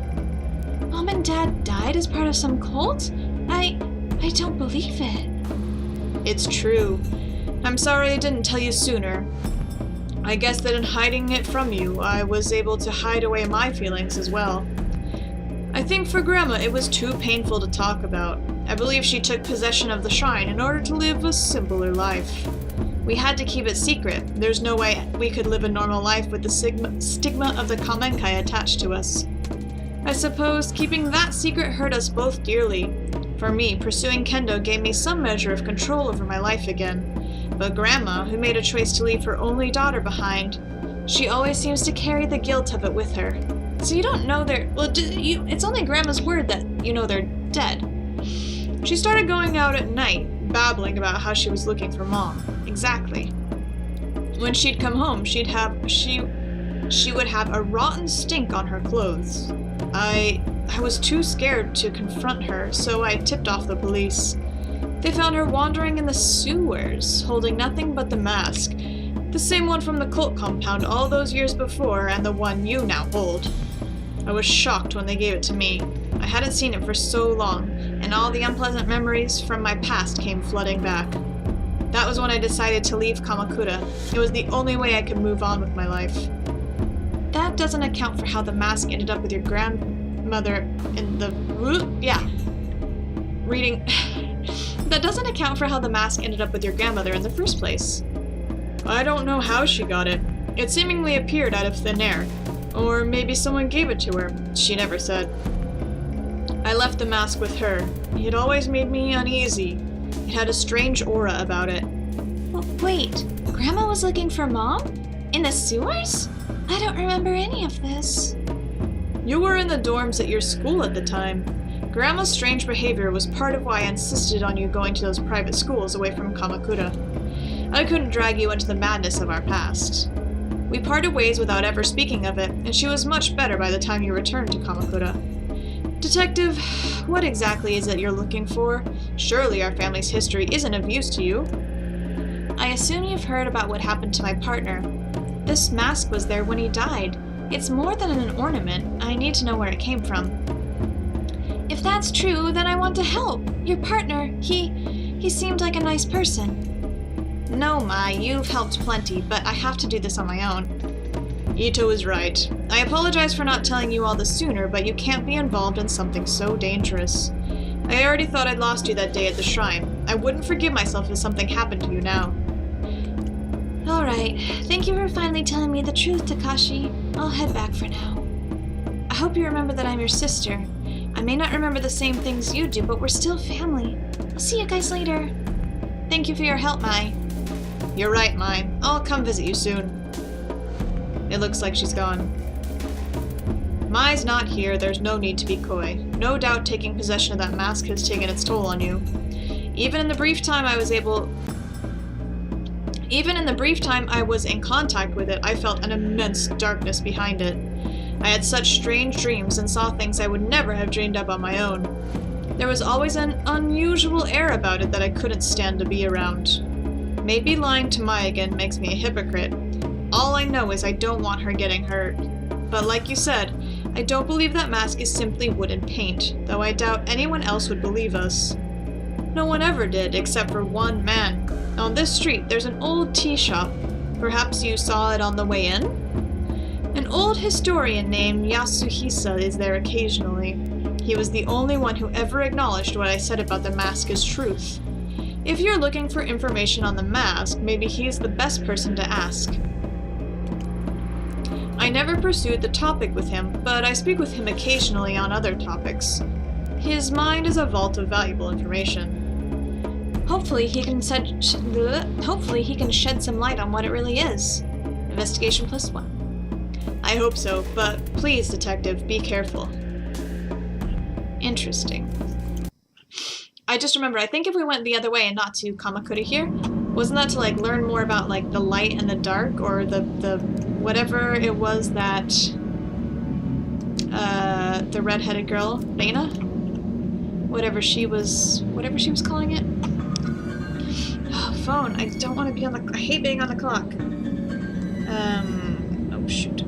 Mom and Dad died as part of some cult? I don't believe it. It's true. I'm sorry I didn't tell you sooner. I guess that in hiding it from you, I was able to hide away my feelings as well. I think for Grandma it was too painful to talk about. I believe she took possession of the shrine in order to live a simpler life. We had to keep it secret. There's no way we could live a normal life with the stigma of the Kamenkai attached to us. I suppose keeping that secret hurt us both dearly. For me, pursuing kendo gave me some measure of control over my life again. But Grandma, who made a choice to leave her only daughter behind, she always seems to carry the guilt of it with her. So you don't know they're... Well, it's only Grandma's word that you know they're dead. She started going out at night, babbling about how she was looking for Mom. Exactly. When she'd come home, she would have a rotten stink on her clothes. I was too scared to confront her, so I tipped off the police. They found her wandering in the sewers, holding nothing but the mask. The same one from the cult compound all those years before, and the one you now hold. I was shocked when they gave it to me. I hadn't seen it for so long, and all the unpleasant memories from my past came flooding back. That was when I decided to leave Kamakura. It was the only way I could move on with my life. That doesn't account for how the mask ended up with your grandmother in the... That doesn't account for how the mask ended up with your grandmother in the first place. I don't know how she got it. It seemingly appeared out of thin air. Or maybe someone gave it to her. She never said. I left the mask with her. It always made me uneasy. It had a strange aura about it. Wait, Grandma was looking for Mom? In the sewers? I don't remember any of this. You were in the dorms at your school at the time. Grandma's strange behavior was part of why I insisted on you going to those private schools away from Kamakura. I couldn't drag you into the madness of our past. We parted ways without ever speaking of it, and she was much better by the time you returned to Kamakura. Detective, what exactly is it you're looking for? Surely our family's history isn't of use to you. I assume you've heard about what happened to my partner. This mask was there when he died. It's more than an ornament. I need to know where it came from. If that's true, then I want to help. Your partner, he seemed like a nice person. No, Mai, you've helped plenty, but I have to do this on my own. Ito is right. I apologize for not telling you all this sooner, but you can't be involved in something so dangerous. I already thought I'd lost you that day at the shrine. I wouldn't forgive myself if something happened to you now. Alright, thank you for finally telling me the truth, Takashi. I'll head back for now. I hope you remember that I'm your sister. I may not remember the same things you do, but we're still family. I'll see you guys later. Thank you for your help, Mai. You're right, Mai. I'll come visit you soon. It looks like she's gone. Mai's not here, there's no need to be coy. No doubt taking possession of that mask has taken its toll on you. Even in the brief time I was in contact with it, I felt an immense darkness behind it. I had such strange dreams and saw things I would never have dreamed up on my own. There was always an unusual air about it that I couldn't stand to be around. Maybe lying to Mai again makes me a hypocrite. All I know is I don't want her getting hurt. But like you said, I don't believe that mask is simply wooden paint, though I doubt anyone else would believe us. No one ever did, except for one man. On this street, there's an old tea shop. Perhaps you saw it on the way in? An old historian named Yasuhisa is there occasionally. He was the only one who ever acknowledged what I said about the mask as truth. If you're looking for information on the mask, maybe he's the best person to ask. I never pursued the topic with him, but I speak with him occasionally on other topics. His mind is a vault of valuable information. Hopefully he can shed some light on what it really is. Investigation +1. I hope so, but please, detective, be careful. Interesting. I just remember, I think if we went the other way and not to Kamakura here, wasn't that to like learn more about like the light and the dark, or the whatever it was that the redheaded girl, Reina? Whatever she was calling it. Oh, phone. I don't want to be on the... I hate being on the clock. Oh, shoot.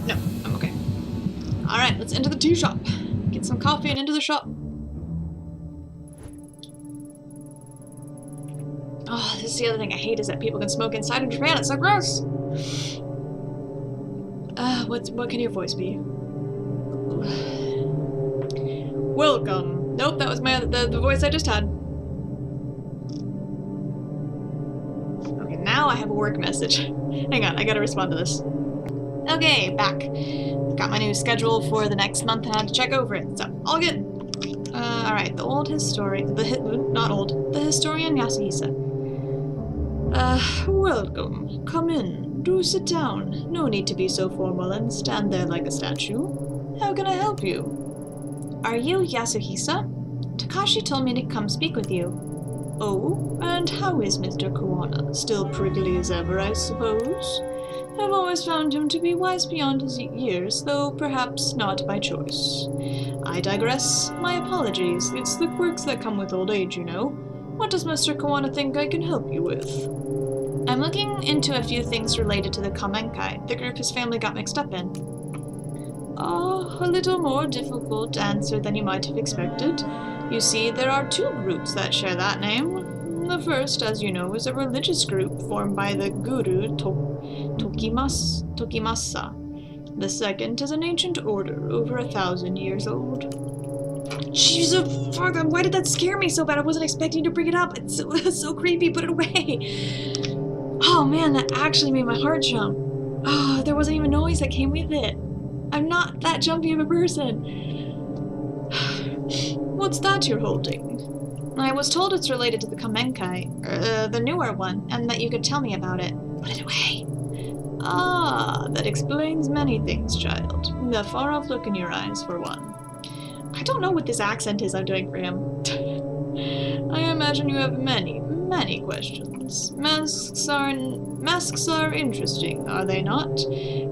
No, I'm okay. Alright, let's enter the tea shop. Get some coffee and into the shop. Oh, this That's the other thing I hate is that people can smoke inside in Japan. It's so gross. What can your voice be? Welcome. Nope, that was the voice I just had. Okay, now I have a work message. Hang on, I gotta respond to this. Okay, back. Got my new schedule for the next month and I had to check over it, so all good. Alright, the historian Yasuhisa. Welcome. Come in. Do sit down. No need to be so formal and stand there like a statue. How can I help you? Are you Yasuhisa? Takashi told me to come speak with you. Oh, and how is Mr. Kawana? Still prickly as ever, I suppose? I've always found him to be wise beyond his years, though perhaps not by choice. I digress. My apologies. It's the quirks that come with old age, you know. What does Mr. Kawana think I can help you with? I'm looking into a few things related to the Kamenkai, the group his family got mixed up in. Ah, a little more difficult answer than you might have expected. You see, there are two groups that share that name. The first, as you know, is a religious group formed by the guru Tokimasa. The second is an ancient order, over 1,000 years old. Jesus, fuck, why did that scare me so bad? I wasn't expecting to bring it up. It's so creepy, put it away. Oh man, that actually made my heart jump. Oh, there wasn't even noise that came with it. I'm not that jumpy of a person. What's that you're holding? I was told it's related to the Kamenkai, the newer one, and that you could tell me about it. Put it away. Ah, that explains many things, child. The far-off look in your eyes, for one. I don't know what this accent is I'm doing for him. I imagine you have many questions. Masks are interesting, are they not?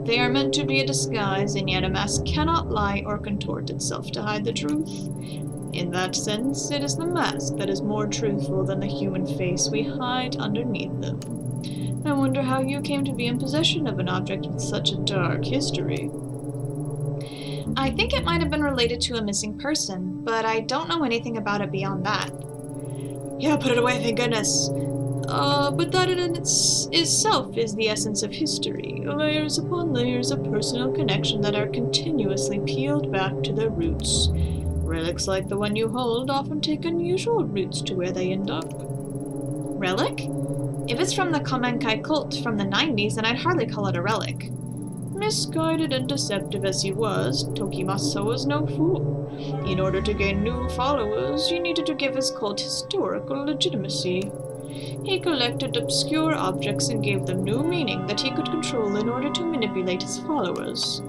They are meant to be a disguise, and yet a mask cannot lie or contort itself to hide the truth. In that sense, it is the mask that is more truthful than the human face we hide underneath them. I wonder how you came to be in possession of an object with such a dark history. I think it might have been related to a missing person, but I don't know anything about it beyond that. Yeah, put it away, thank goodness. But that in itself is the essence of history, layers upon layers of personal connection that are continuously peeled back to their roots. Relics like the one you hold often take unusual routes to where they end up. Relic? If it's from the Kamenkai cult from the 90s, then I'd hardly call it a relic. Misguided and deceptive as he was, Tokimasa was no fool. In order to gain new followers, he needed to give his cult historical legitimacy. He collected obscure objects and gave them new meaning that he could control in order to manipulate his followers.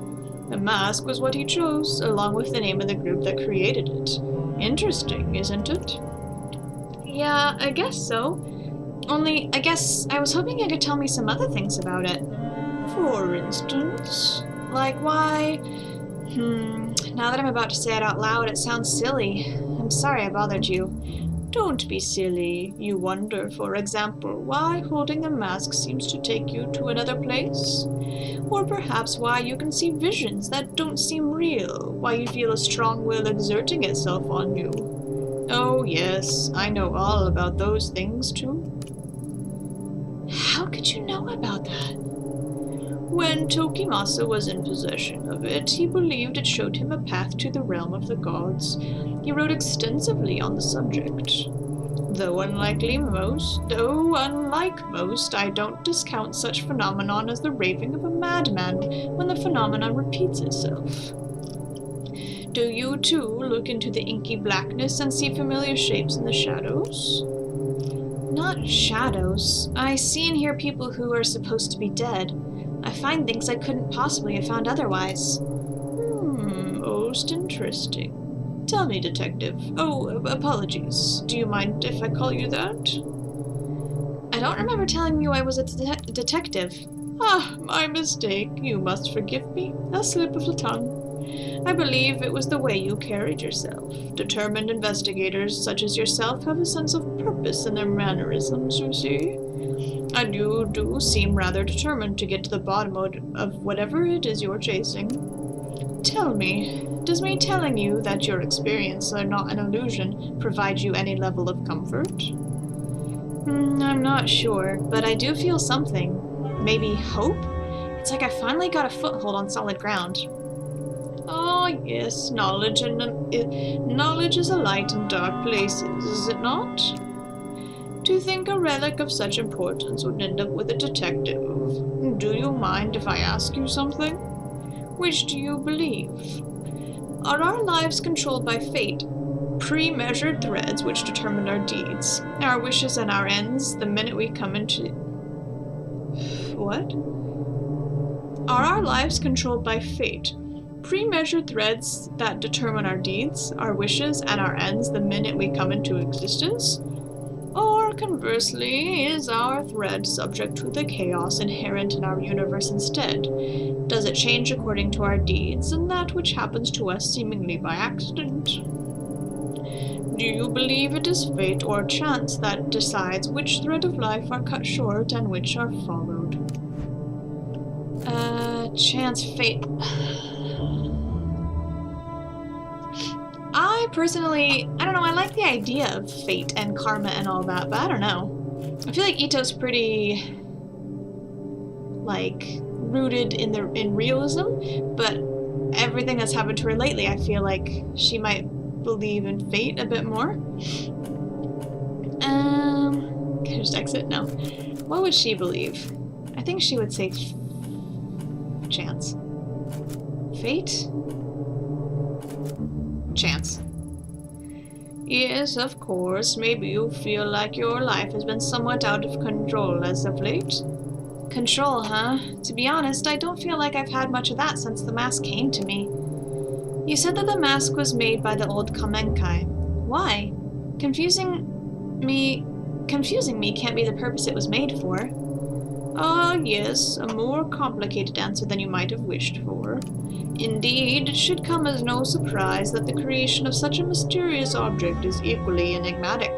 The mask was what he chose, along with the name of the group that created it. Interesting, isn't it? Yeah, I guess so. Only, I guess I was hoping you could tell me some other things about it. For instance? Like why? Now that I'm about to say it out loud, it sounds silly. I'm sorry I bothered you. Don't be silly. You wonder, for example, why holding the mask seems to take you to another place? Or perhaps why you can see visions that don't seem real, why you feel a strong will exerting itself on you. Oh yes, I know all about those things too. How could you know about that? When Tokimasa was in possession of it, he believed it showed him a path to the realm of the gods. He wrote extensively on the subject. Though unlike most, I don't discount such phenomenon as the raving of a madman when the phenomenon repeats itself. Do you, too, look into the inky blackness and see familiar shapes in the shadows? Not shadows. I see and hear people who are supposed to be dead. I find things I couldn't possibly have found otherwise. Most interesting. Tell me, Detective. Oh, apologies. Do you mind if I call you that? I don't remember telling you I was a detective. Ah, my mistake. You must forgive me. A slip of the tongue. I believe it was the way you carried yourself. Determined investigators such as yourself have a sense of purpose in their mannerisms, you see. And you do seem rather determined to get to the bottom of whatever it is you're chasing. Tell me, does me telling you that your experiences are not an illusion provide you any level of comfort? I'm not sure, but I do feel something. Maybe hope? It's like I finally got a foothold on solid ground. Oh, yes, knowledge is a light in dark places, is it not? To think a relic of such importance would end up with a detective. Do you mind if I ask you something? Which do you believe? Are our lives controlled by fate? Pre-measured threads which determine our deeds, our wishes and our ends the minute we come into... What? Are our lives controlled by fate? Pre-measured threads that determine our deeds, our wishes, and our ends the minute we come into existence? Or, conversely, is our thread subject to the chaos inherent in our universe instead? Does it change according to our deeds and that which happens to us seemingly by accident? Do you believe it is fate or chance that decides which thread of life are cut short and which are followed? Chance, fate... I personally, I don't know, I like the idea of fate and karma and all that, but I don't know. I feel like Ito's pretty, like, rooted in realism, but everything that's happened to her lately, I feel like she might believe in fate a bit more. Can I just exit? No. What would she believe? I think she would say chance. Fate? Chance. Yes, of course. Maybe you feel like your life has been somewhat out of control as of late. Control, huh? To be honest, I don't feel like I've had much of that since the mask came to me. You said that the mask was made by the old Kamenkai. Why? Confusing me can't be the purpose it was made for. Ah, yes, a more complicated answer than you might have wished for. Indeed, it should come as no surprise that the creation of such a mysterious object is equally enigmatic.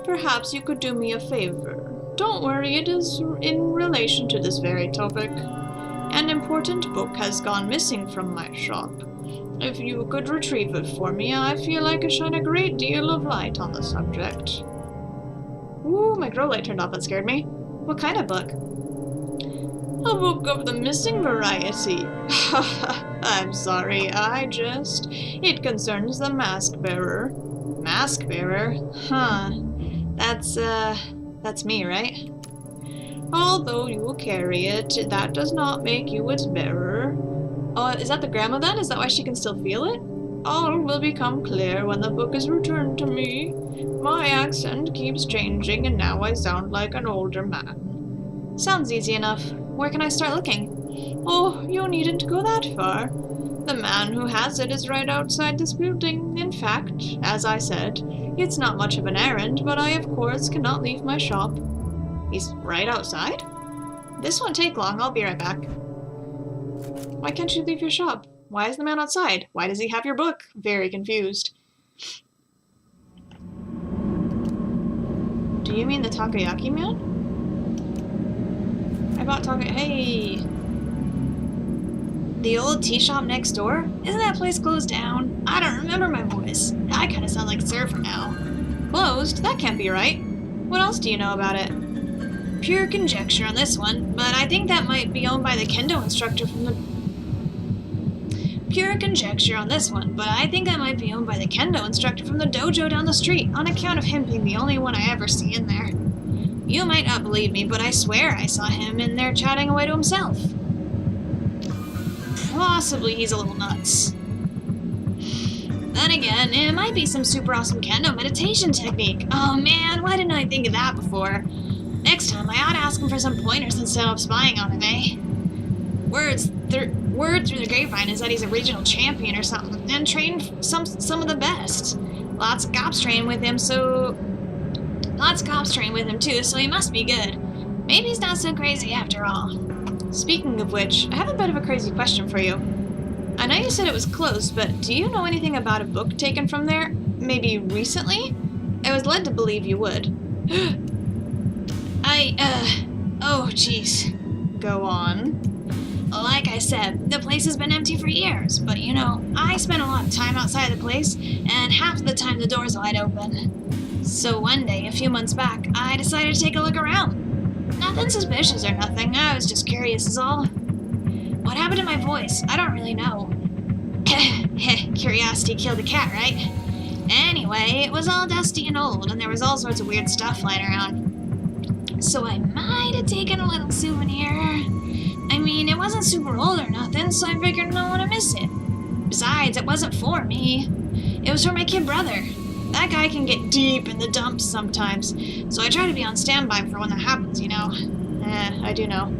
Perhaps you could do me a favor. Don't worry, it is in relation to this very topic. An important book has gone missing from my shop. If you could retrieve it for me, I feel I could shine a great deal of light on the subject. Ooh, my grow light turned off and scared me. What kind of book? A book of the missing variety. I'm sorry, I jest. It concerns the mask bearer. Mask bearer? Huh. That's me, right? Although you will carry it, that does not make you its bearer. Oh, is that the grandma then? Is that why she can still feel it? All will become clear when the book is returned to me. My accent keeps changing, and now I sound like an older man. Sounds easy enough. Where can I start looking? Oh, you needn't go that far. The man who has it is right outside this building. In fact, as I said, it's not much of an errand, but I, of course, cannot leave my shop. He's right outside? This won't take long. I'll be right back. Why can't you leave your shop? Why is the man outside? Why does he have your book? Very confused. Do you mean the takoyaki man? I bought takoyaki. Hey! The old tea shop next door? Isn't that place closed down? I don't remember my voice. I kind of sound like Surfer now. Closed? That can't be right. What else do you know about it? Pure conjecture on this one, but I think that might be owned by the kendo instructor from the... Pure conjecture on this one, but I think that might be owned by the kendo instructor from the dojo down the street, on account of him being the only one I ever see in there. You might not believe me, but I swear I saw him in there chatting away to himself. Possibly he's a little nuts. Then again, it might be some super awesome kendo meditation technique. Oh man, why didn't I think of that before? Next time, I ought to ask him for some pointers instead of spying on him, eh? Word through the grapevine is that he's a regional champion or something, and trained some of the best. Lots of cops train with him too, so he must be good. Maybe he's not so crazy after all. Speaking of which, I have a bit of a crazy question for you. I know you said it was closed, but do you know anything about a book taken from there? Maybe recently? I was led to believe you would. Oh jeez. Go on. Like I said, the place has been empty for years, but you know, I spend a lot of time outside the place, and half the time the door's wide open. So one day, a few months back, I decided to take a look around. Nothing suspicious or nothing, I was just curious is all. What happened to my voice? I don't really know. Curiosity killed the cat, right? Anyway, it was all dusty and old, and there was all sorts of weird stuff lying around. So I might have taken a little souvenir. I mean, it wasn't super old or nothing, so I figured no one would miss it. Besides, it wasn't for me. It was for my kid brother. That guy can get deep in the dumps sometimes, so I try to be on standby for when that happens, you know. I do know.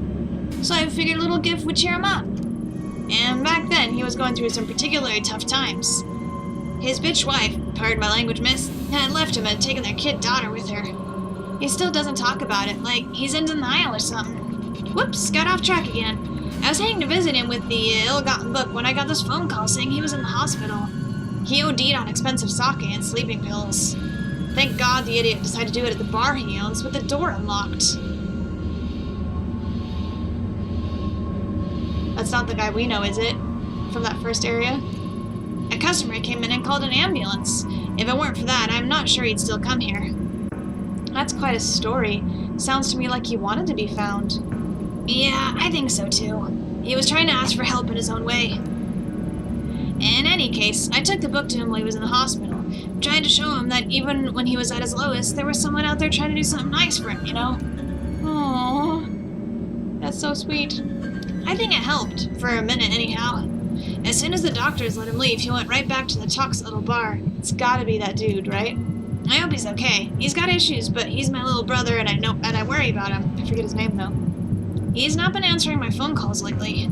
So I figured a little gift would cheer him up. And back then, he was going through some particularly tough times. His bitch wife, pardon my language, miss, had left him and taken their kid daughter with her. He still doesn't talk about it, like he's in denial or something. Whoops, got off track again. I was heading to visit him with the ill-gotten book when I got this phone call saying he was in the hospital. He OD'd on expensive sake and sleeping pills. Thank God the idiot decided to do it at the bar he owns with the door unlocked. That's not the guy we know, is it? From that first area? A customer came in and called an ambulance. If it weren't for that, I'm not sure he'd still come here. That's quite a story. Sounds to me like he wanted to be found. Yeah, I think so too. He was trying to ask for help in his own way. In any case, I took the book to him while he was in the hospital, trying to show him that even when he was at his lowest, there was someone out there trying to do something nice for him, you know? Aww. That's so sweet. I think it helped, for a minute anyhow. As soon as the doctors let him leave, he went right back to the toxic little bar. It's gotta be that dude, right? I hope he's okay. He's got issues, but he's my little brother and I worry about him. I forget his name though. He's not been answering my phone calls lately.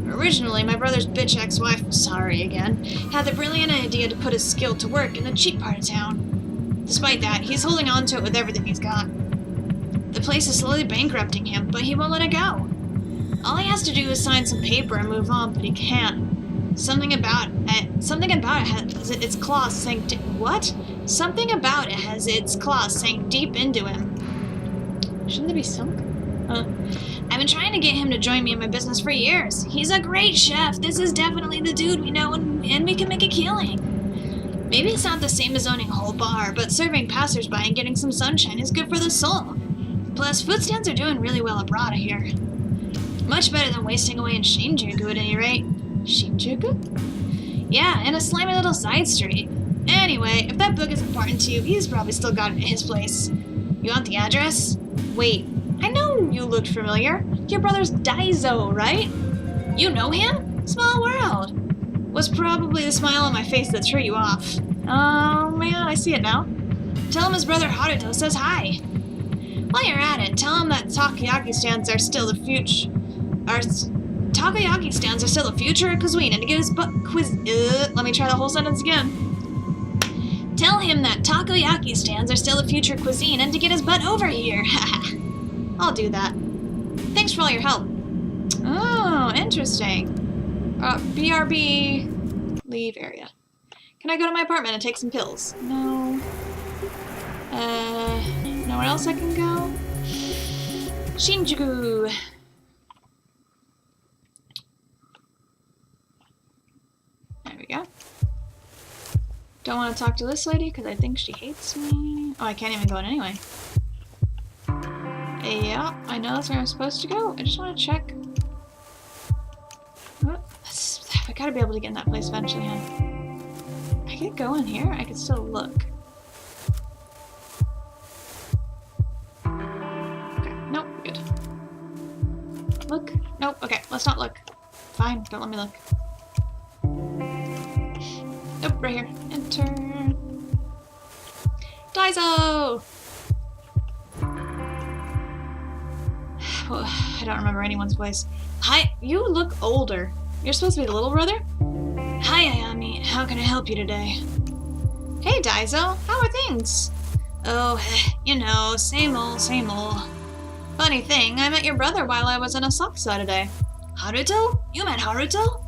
Originally, my brother's bitch ex-wife, sorry again, had the brilliant idea to put his skill to work in the cheap part of town. Despite that, he's holding on to it with everything he's got. The place is slowly bankrupting him, but he won't let it go. All he has to do is sign some paper and move on, but he can't. Something about it has its claws sank what? Something about it has its claws sank deep into him. Shouldn't they be sunk? I've been trying to get him to join me in my business for years. He's a great chef. This is definitely the dude we know, and we can make a killing. Maybe it's not the same as owning a whole bar, but serving passersby and getting some sunshine is good for the soul. Plus, food stands are doing really well abroad, I hear. Much better than wasting away in Shinjuku at any rate. Shinjuku? Yeah, in a slimy little side street. Anyway, if that book is important to you, he's probably still got it at his place. You want the address? Wait, I know you looked familiar. Your brother's Daiso, right? You know him? Small world. Was probably the smile on my face that threw you off. Oh man, I see it now. Tell him his brother Haruto says hi. While you're at it, tell him that takoyaki stands are still the future. Takoyaki stands are still the future of cuisine, and to get his let me try the whole sentence again. Tell him that takoyaki stands are still the future cuisine, and to get his butt over here. I'll do that. Thanks for all your help. Oh, interesting. BRB leave area. Can I go to my apartment and take some pills? No. Nowhere else I can go? Shinjuku. There we go. Don't want to talk to this lady because I think she hates me. Oh, I can't even go in anyway. Yeah, I know that's where I'm supposed to go. I just want to check. I gotta be able to get in that place eventually, huh? I could go in here. I could still look. Okay, nope, good. Look? Nope, okay, let's not look. Fine, don't let me look. Nope, right here. Enter. Daiso! I don't remember anyone's voice. Hi, you look older. You're supposed to be the little brother? Hi, Ayami. How can I help you today? Hey, Daiso. How are things? Oh, you know, same old, same old. Funny thing, I met your brother while I was in Asakusa today. Haruto? You met Haruto?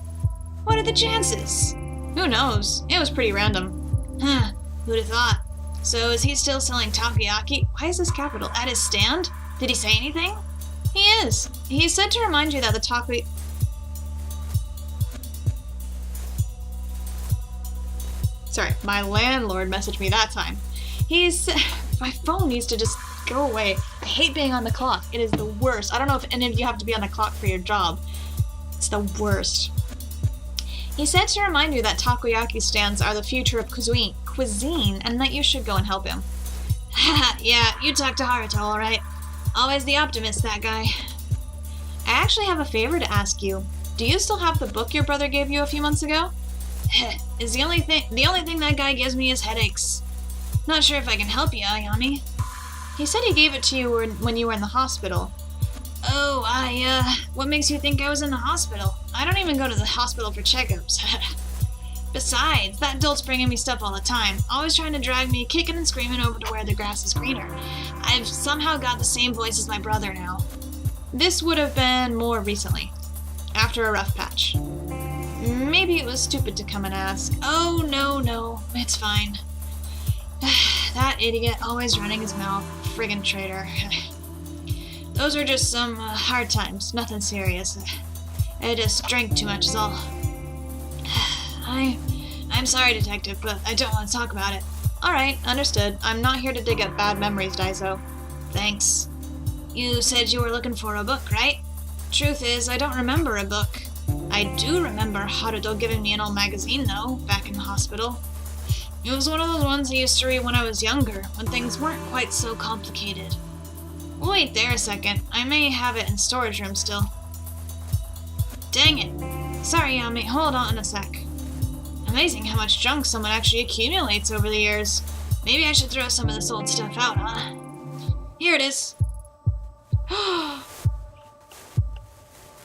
What are the chances? Who knows? It was pretty random. Huh, who'd have thought? So is he still selling takoyaki? Why is this capital? At his stand? Did he say anything? He is. He said to remind you that the takoyaki... Sorry, my landlord messaged me that time. He's... My phone needs to just go away. I hate being on the clock. It is the worst. I don't know if any of you have to be on the clock for your job. It's the worst. He said to remind you that takoyaki stands are the future of cuisine, and that you should go and help him. Yeah, you talked to Haruto, alright. Always the optimist, that guy. I actually have a favor to ask you. Do you still have the book your brother gave you a few months ago? Is the only thing that guy gives me is headaches. Not sure if I can help you, Ayami. He said he gave it to you when you were in the hospital. Oh, what makes you think I was in the hospital? I don't even go to the hospital for checkups. Besides, that dolt's bringing me stuff all the time, always trying to drag me kicking and screaming over to where the grass is greener. I've somehow got the same voice as my brother now. This would have been more recently, after a rough patch. Maybe it was stupid to come and ask. Oh, no, it's fine. That idiot always running his mouth. Friggin' traitor. Those are just some hard times, nothing serious. I just drank too much is all. I'm sorry, Detective, but I don't want to talk about it. Alright, understood. I'm not here to dig up bad memories, Daiso. Thanks. You said you were looking for a book, right? Truth is, I don't remember a book. I do remember Haruto giving me an old magazine, though, back in the hospital. It was one of those ones I used to read when I was younger, when things weren't quite so complicated. Wait there a second. I may have it in storage room still. Dang it. Sorry, Yami. Hold on a sec. Amazing how much junk someone actually accumulates over the years. Maybe I should throw some of this old stuff out, huh? Here it is.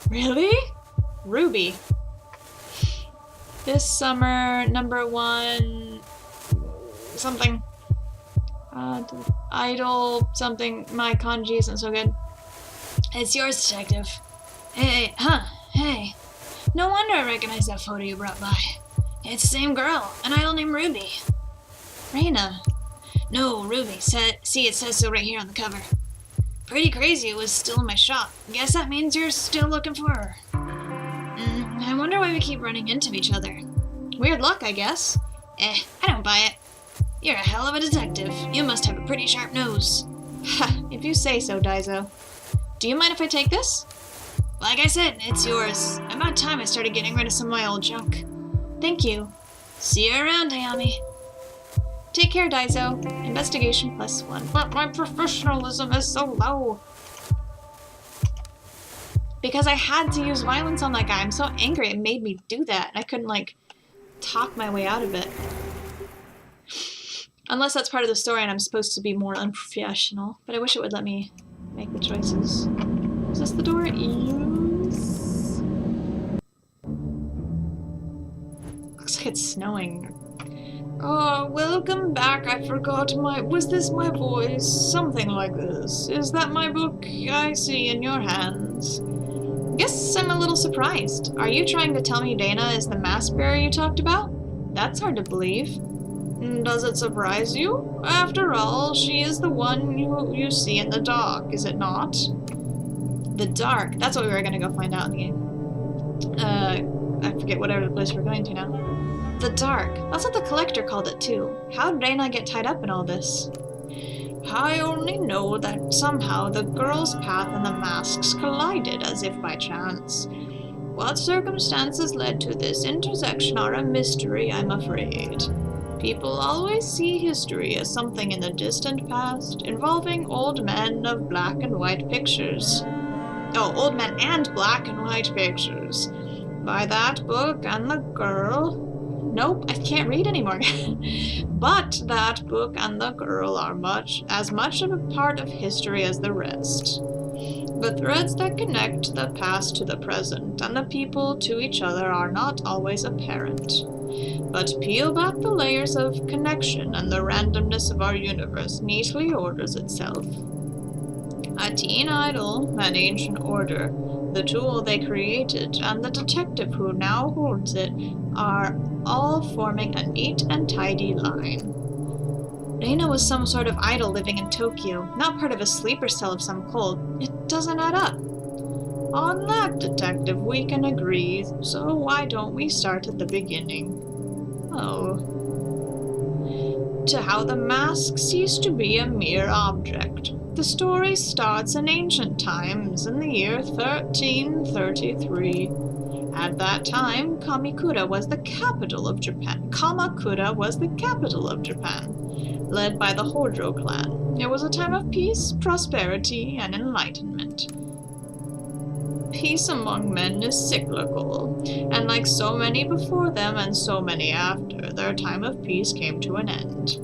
Really? Ruby. This summer, #1... something. Idol something. My kanji isn't so good. It's yours, Detective. Hey. No wonder I recognize that photo you brought by. It's the same girl, an idol named Ruby. Reina. No, Ruby. See, it says so right here on the cover. Pretty crazy it was still in my shop. Guess that means you're still looking for her. I wonder why we keep running into each other. Weird luck, I guess. I don't buy it. You're a hell of a detective. You must have a pretty sharp nose. Ha, if you say so, Daiso. Do you mind if I take this? Like I said, it's yours. About time I started getting rid of some of my old junk. Thank you. See you around, Ayami. Take care, Daiso. Investigation +1. But my professionalism is so low. Because I had to use violence on that guy. I'm so angry it made me do that. I couldn't, talk my way out of it. Unless that's part of the story and I'm supposed to be more unprofessional. But I wish it would let me make the choices. Is this the door? Yes. Looks like it's snowing. Oh, welcome back. I forgot was this my voice? Something like this. Is that my book I see in your hands? Guess I'm a little surprised. Are you trying to tell me Dana is the mask bearer you talked about? That's hard to believe. Does it surprise you? After all, she is the one you see in the dark, is it not? The dark? That's what we were gonna go find out in the game. I forget whatever the place we're going to now. The dark. That's what the collector called it too. How did Reina get tied up in all this? I only know that somehow the girl's path and the masks collided as if by chance. What circumstances led to this intersection are a mystery, I'm afraid. People always see history as something in the distant past, involving old men of black and white pictures. Oh, old men and black and white pictures. By that book and the girl... Nope, I can't read anymore. But that book and the girl are as much of a part of history as the rest. The threads that connect the past to the present and the people to each other are not always apparent. But peel back the layers of connection and the randomness of our universe neatly orders itself. A teen idol, an ancient order, the tool they created, and the detective who now holds it are all forming a neat and tidy line. Reina was some sort of idol living in Tokyo, not part of a sleeper cell of some cult. It doesn't add up. On that, Detective, we can agree, so why don't we start at the beginning? Oh. to how the mask ceased to be a mere object. The story starts in ancient times in the year 1333. At that time, Kamakura was the capital of Japan. Led by the Hojo clan. It was a time of peace, prosperity, and enlightenment. Peace among men is cyclical, and like so many before them and so many after, their time of peace came to an end.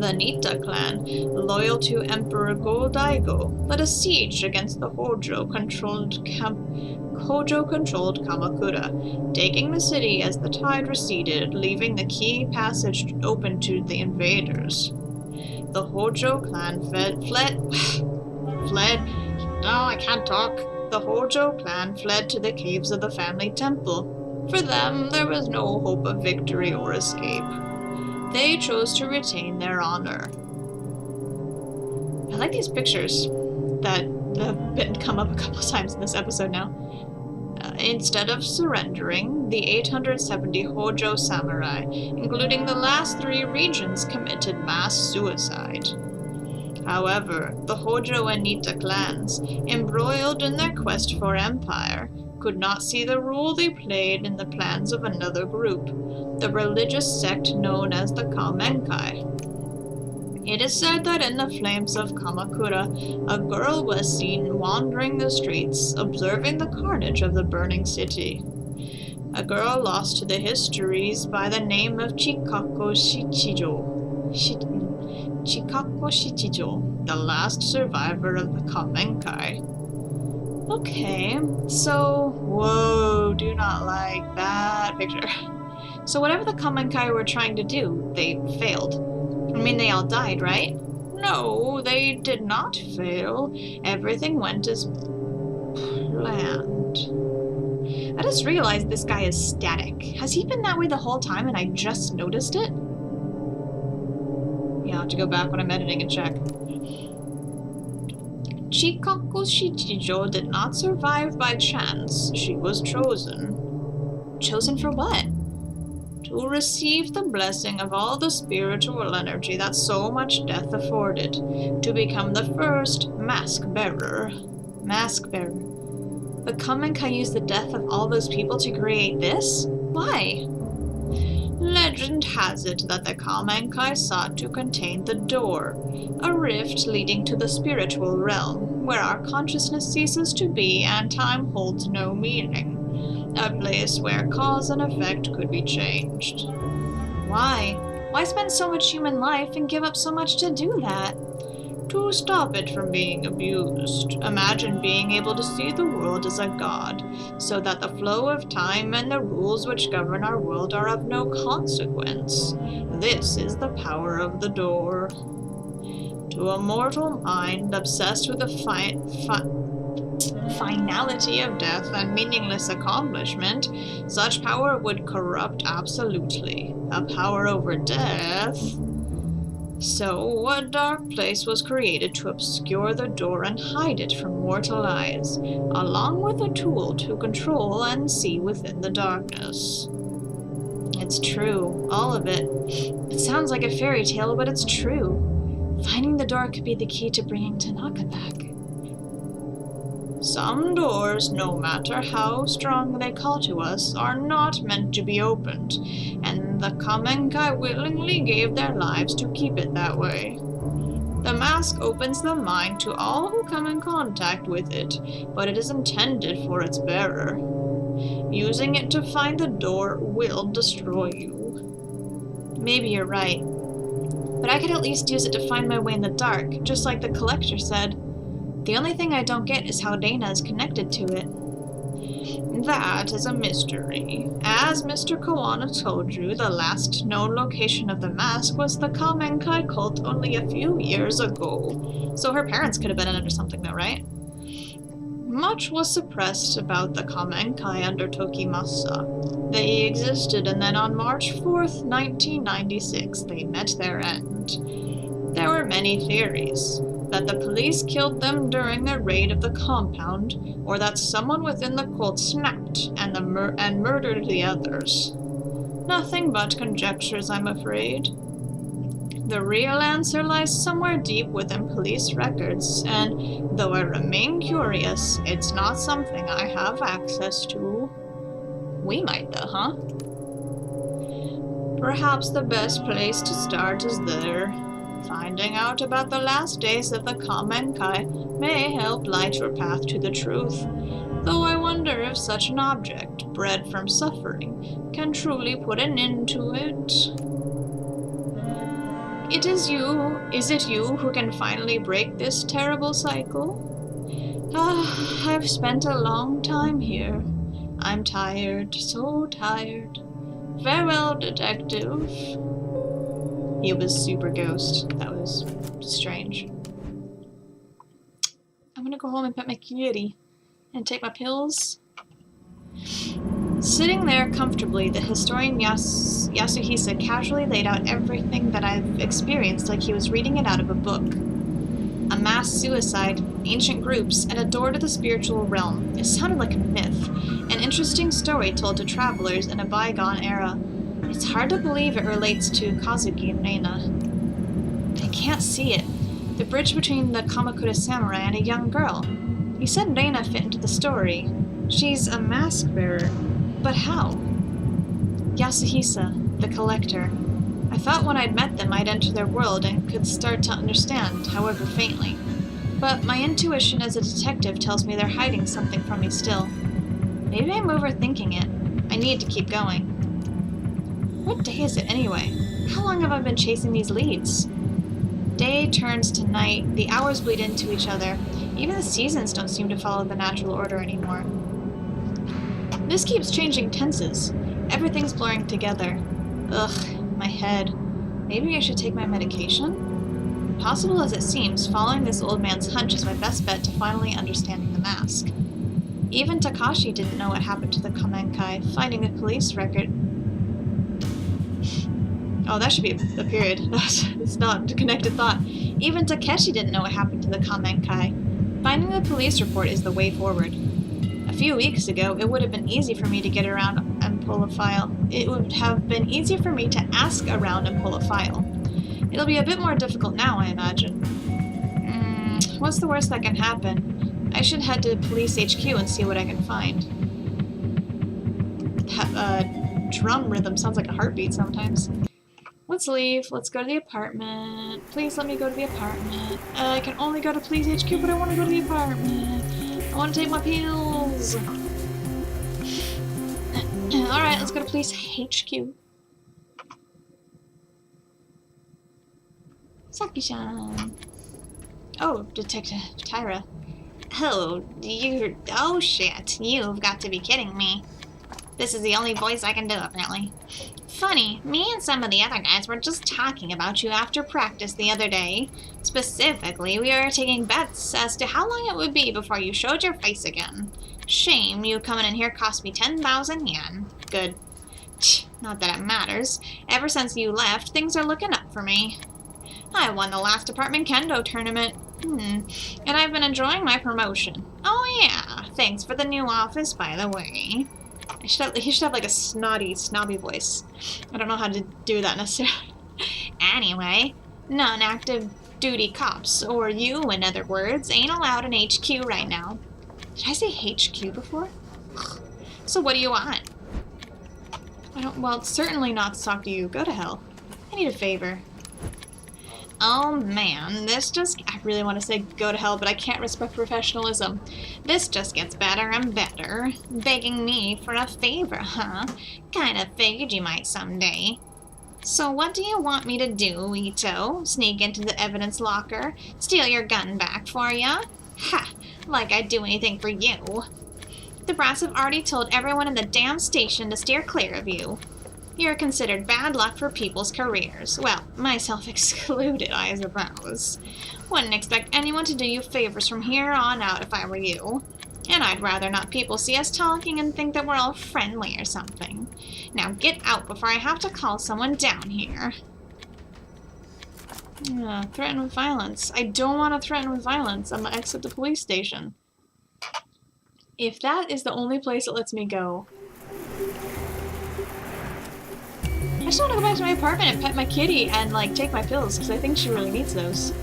The Nita clan, loyal to Emperor Go-Daigo, led a siege against the Hojo-controlled Kamakura, taking the city as the tide receded, leaving the key passage open to the invaders. The Hojo clan The Hojo clan fled to the caves of the family temple. For them, there was no hope of victory or escape. They chose to retain their honor. I like these pictures that have come up a couple times in this episode now. Instead of surrendering, the 870 Hojo samurai, including the last 3 regions, committed mass suicide. However, the Hojo and Nita clans, embroiled in their quest for empire, could not see the role they played in the plans of another group, the religious sect known as the Kamenkai. It is said that in the flames of Kamakura, a girl was seen wandering the streets, observing the carnage of the burning city. A girl lost to the histories by the name of Chikako Shichijo, the last survivor of the Kamenkai. Okay, so, whoa, do not like that picture. So whatever the Kamenkai were trying to do, they failed. I mean, they all died, right? No, they did not fail. Everything went as planned. I just realized this guy is static. Has he been that way the whole time and I just noticed it? Yeah, I'll have to go back when I'm editing and check. Chikako Shichijo did not survive by chance. She was chosen. Chosen for what? To receive the blessing of all the spiritual energy that so much death afforded, to become the first mask bearer. The Kamenkai used the death of all those people to create this? Why? Legend has it that the Kamenkai sought to contain the door, a rift leading to the spiritual realm, where our consciousness ceases to be and time holds no meaning. A place where cause and effect could be changed. Why? Why spend so much human life and give up so much to do that? To stop it from being abused. Imagine being able to see the world as a god, so that the flow of time and the rules which govern our world are of no consequence. This is the power of the door. To a mortal mind obsessed with the finality of death and meaningless accomplishment, such power would corrupt absolutely. A power over death. So, a dark place was created to obscure the door and hide it from mortal eyes, along with a tool to control and see within the darkness. It's true, all of it. It sounds like a fairy tale, but it's true. Finding the door could be the key to bringing Tanaka back. Some doors, no matter how strong they call to us, are not meant to be opened, and the Kamenkai willingly gave their lives to keep it that way. The mask opens the mind to all who come in contact with it, but it is intended for its bearer. Using it to find the door will destroy you. Maybe you're right, but I could at least use it to find my way in the dark, just like the collector said. The only thing I don't get is how Dana is connected to it. That is a mystery. As Mr. Kawana told you, the last known location of the mask was the Kamenkai cult only a few years ago. So her parents could have been in it or something though, right? Much was suppressed about the Kamenkai under Tokimasa. They existed, and then on March 4th, 1996, they met their end. There were many theories. That the police killed them during their raid of the compound, or that someone within the cult snapped and murdered the others. Nothing but conjectures, I'm afraid. The real answer lies somewhere deep within police records, and though I remain curious, it's not something I have access to. We might though, huh? Perhaps the best place to start is there. Finding out about the last days of the Kamenkai may help light your path to the truth, though I wonder if such an object, bred from suffering, can truly put an end to it. Is it you who can finally break this terrible cycle? I've spent a long time here. I'm tired, so tired. Farewell, detective. He was super ghost. That was strange. I'm gonna go home and pet my kitty and take my pills. Sitting there comfortably, the historian Yasuhisa casually laid out everything that I've experienced like he was reading it out of a book. A mass suicide, ancient groups, and a door to the spiritual realm. It sounded like a myth, an interesting story told to travelers in a bygone era. It's hard to believe it relates to Kazuki and Reina. I can't see it. The bridge between the Kamakura samurai and a young girl. He said Reina fit into the story. She's a mask bearer. But how? Yasuhisa, the collector. I thought when I'd met them I'd enter their world and could start to understand, however faintly. But my intuition as a detective tells me they're hiding something from me still. Maybe I'm overthinking it. I need to keep going. What day is it anyway? How long have I been chasing these leads? Day turns to night, the hours bleed into each other. Even the seasons don't seem to follow the natural order anymore. This keeps changing tenses. Everything's blurring together. Ugh, my head. Maybe I should take my medication? Possible as it seems, following this old man's hunch is my best bet to finally understanding the mask. Even Takashi didn't know what happened to the Kamenkai, finding the police record. Oh, that should be a period. It's not a connected thought. Even Takeshi didn't know what happened to the Kamenkai. Finding the police report is the way forward. A few weeks ago, it would have been easy for me to get around and pull a file. It would have been easy for me to ask around and pull a file. It'll be a bit more difficult now, I imagine. What's the worst that can happen? I should head to police HQ and see what I can find. Drum rhythm sounds like a heartbeat sometimes. Let's leave. Let's go to the apartment. Please let me go to the apartment. I can only go to police HQ, but I want to go to the apartment. I want to take my pills. Alright, let's go to police HQ. Saki-chan. Oh, Detective Tyra. Oh, shit. You've got to be kidding me. This is the only voice I can do, apparently. Funny, me and some of the other guys were just talking about you after practice the other day. Specifically, we were taking bets as to how long it would be before you showed your face again. Shame you coming in here cost me 10,000 yen. Good. Not that it matters. Ever since you left, things are looking up for me. I won the last department kendo tournament. And I've been enjoying my promotion. Oh yeah, thanks for the new office, by the way. He should have like a snobby voice. I don't know how to do that necessarily. Anyway, non-active duty cops, or you, in other words, ain't allowed in HQ right now. Did I say HQ before? So what do you want? Well, it's certainly not to talk to you. Go to hell. I need a favor. Oh man, I really want to say go to hell, but I can't respect professionalism. This just gets better and better. Begging me for a favor, huh? Kinda figured you might someday. So what do you want me to do, Ito? Sneak into the evidence locker? Steal your gun back for ya? Ha! Like I'd do anything for you. The brass have already told everyone in the damn station to steer clear of you. You're considered bad luck for people's careers. Well, myself excluded, I suppose. Wouldn't expect anyone to do you favors from here on out if I were you. And I'd rather not people see us talking and think that we're all friendly or something. Now get out before I have to call someone down here. Threaten with violence. I don't want to threaten with violence. I'm gonna exit the police station. If that is the only place it lets me go. just want to go back to my apartment and pet my kitty and, like, take my pills, because I think she really needs those.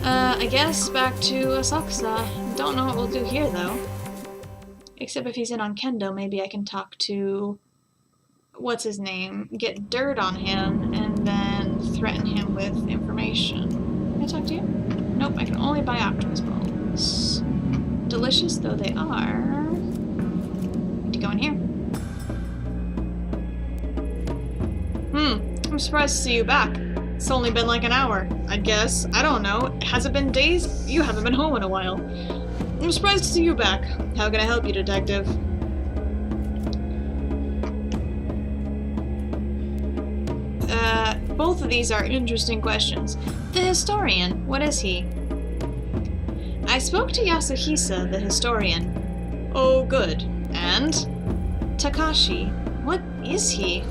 I guess back to Asakusa. Don't know what we'll do here, though. Except if he's in on Kendo, maybe I can talk to... what's his name? Get dirt on him, and then threaten him with information. Can I talk to you? Nope, I can only buy Optimus balls. Delicious though they are. Need to go in here. I'm surprised to see you back. It's only been like an hour, I guess. I don't know. Has it been days? You haven't been home in a while. I'm surprised to see you back. How can I help you, Detective? Both of these are interesting questions. The historian, what is he? I spoke to Yasuhisa, the historian. Oh, good. And? Takashi, what is he?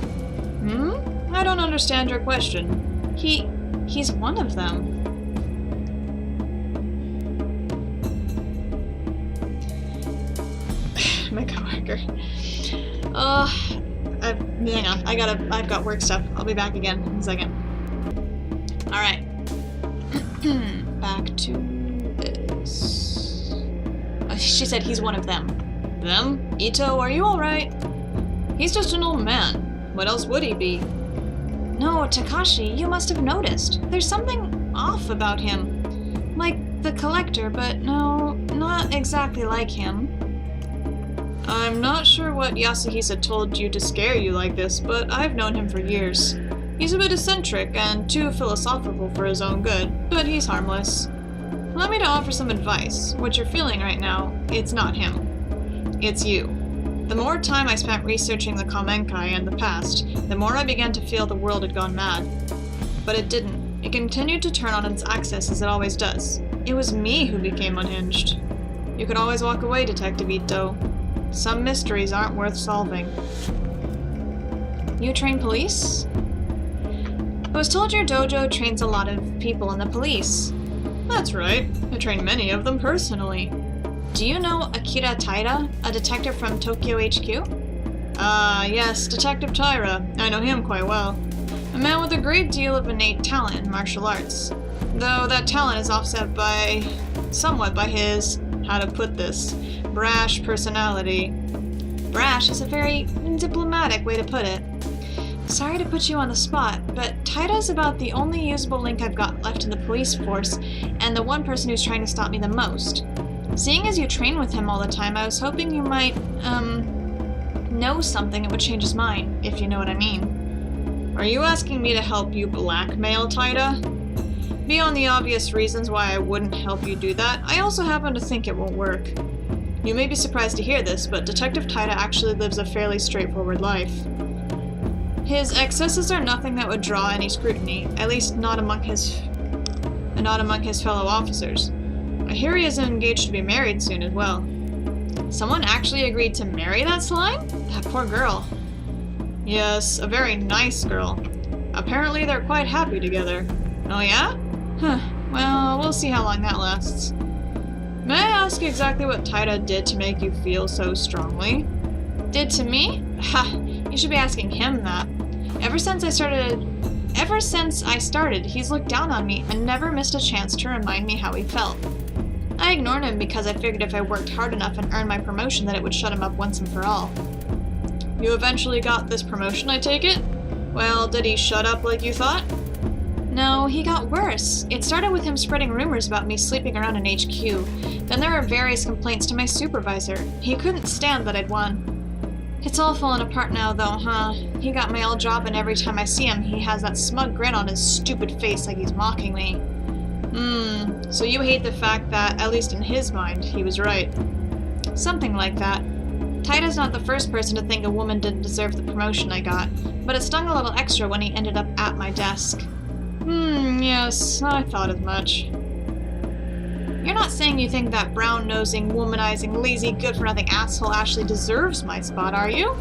I don't understand your question. He's one of them. My coworker. Hang on, I've got work stuff. I'll be back again in a second. Alright. Back to this. She said he's one of them. Them? Ito, are you alright? He's just an old man. What else would he be? No, Takashi, you must have noticed. There's something off about him. Like the collector, but no, not exactly like him. I'm not sure what Yasuhisa told you to scare you like this, but I've known him for years. He's a bit eccentric and too philosophical for his own good, but he's harmless. Allow me to offer some advice. What you're feeling right now, it's not him. It's you. The more time I spent researching the Kamenkai and the past, the more I began to feel the world had gone mad. But it didn't. It continued to turn on its axis as it always does. It was me who became unhinged. You could always walk away, Detective Ito. Some mysteries aren't worth solving. You train police? I was told your dojo trains a lot of people in the police. That's right. I train many of them personally. Do you know Akira Taira, a detective from Tokyo HQ? Yes, Detective Taira. I know him quite well. A man with a great deal of innate talent in martial arts. Though that talent is offset somewhat by his, how to put this, brash personality. Brash is a very diplomatic way to put it. Sorry to put you on the spot, but Taira's about the only usable link I've got left in the police force, and the one person who's trying to stop me the most. Seeing as you train with him all the time, I was hoping you might, know something that would change his mind, if you know what I mean. Are you asking me to help you blackmail Taira? Beyond the obvious reasons why I wouldn't help you do that, I also happen to think it won't work. You may be surprised to hear this, but Detective Taira actually lives a fairly straightforward life. His excesses are nothing that would draw any scrutiny, at least not among his fellow officers. I hear he is engaged to be married soon as well. Someone actually agreed to marry that slime? That poor girl. Yes, a very nice girl. Apparently they're quite happy together. Oh yeah? Huh. Well, we'll see how long that lasts. May I ask exactly what Taira did to make you feel so strongly? Did to me? Ha! You should be asking him that. Ever since I started, he's looked down on me and never missed a chance to remind me how he felt. I ignored him because I figured if I worked hard enough and earned my promotion that it would shut him up once and for all. You eventually got this promotion, I take it? Well, did he shut up like you thought? No, he got worse. It started with him spreading rumors about me sleeping around in HQ. Then there were various complaints to my supervisor. He couldn't stand that I'd won. It's all fallen apart now, though, huh? He got my old job, and every time I see him, he has that smug grin on his stupid face like he's mocking me. So you hate the fact that, at least in his mind, he was right. Something like that. Taira's not the first person to think a woman didn't deserve the promotion I got, but it stung a little extra when he ended up at my desk. Yes, I thought as much. You're not saying you think that brown-nosing, womanizing, lazy, good-for-nothing asshole actually deserves my spot, are you?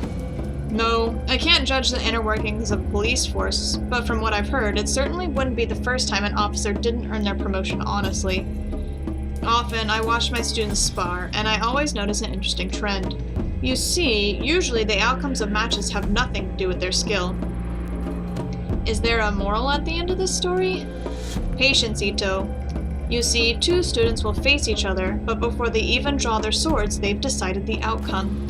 No, I can't judge the inner workings of a police force, but from what I've heard, it certainly wouldn't be the first time an officer didn't earn their promotion honestly. Often, I watch my students spar, and I always notice an interesting trend. You see, usually the outcomes of matches have nothing to do with their skill. Is there a moral at the end of this story? Patience, Ito. You see, two students will face each other, but before they even draw their swords, they've decided the outcome.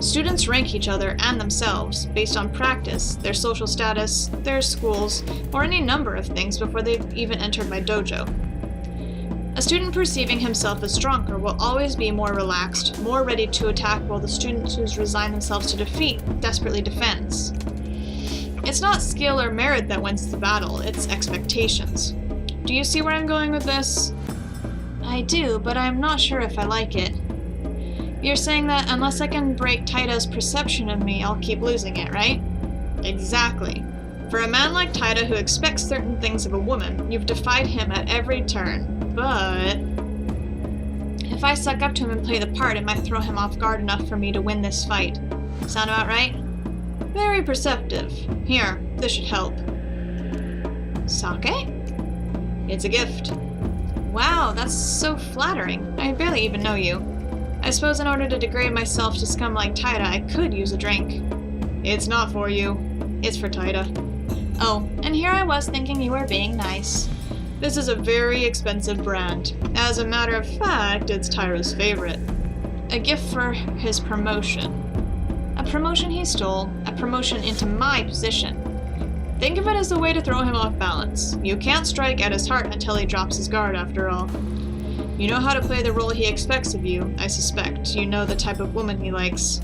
Students rank each other and themselves based on practice, their social status, their schools, or any number of things before they've even entered my dojo. A student perceiving himself as stronger will always be more relaxed, more ready to attack, while the student who's resigned themselves to defeat desperately defends. It's not skill or merit that wins the battle, it's expectations. Do you see where I'm going with this? I do, but I'm not sure if I like it. You're saying that unless I can break Taida's perception of me, I'll keep losing it, right? Exactly. For a man like Taida who expects certain things of a woman, you've defied him at every turn. But if I suck up to him and play the part, it might throw him off guard enough for me to win this fight. Sound about right? Very perceptive. Here, this should help. Sake? It's a gift. Wow, that's so flattering. I barely even know you. I suppose in order to degrade myself to scum like Taida, I could use a drink. It's not for you. It's for Taida. Oh, and here I was thinking you were being nice. This is a very expensive brand. As a matter of fact, it's Taida's favorite. A gift for his promotion. A promotion he stole, a promotion into my position. Think of it as a way to throw him off balance. You can't strike at his heart until he drops his guard, after all. You know how to play the role he expects of you, I suspect. You know the type of woman he likes.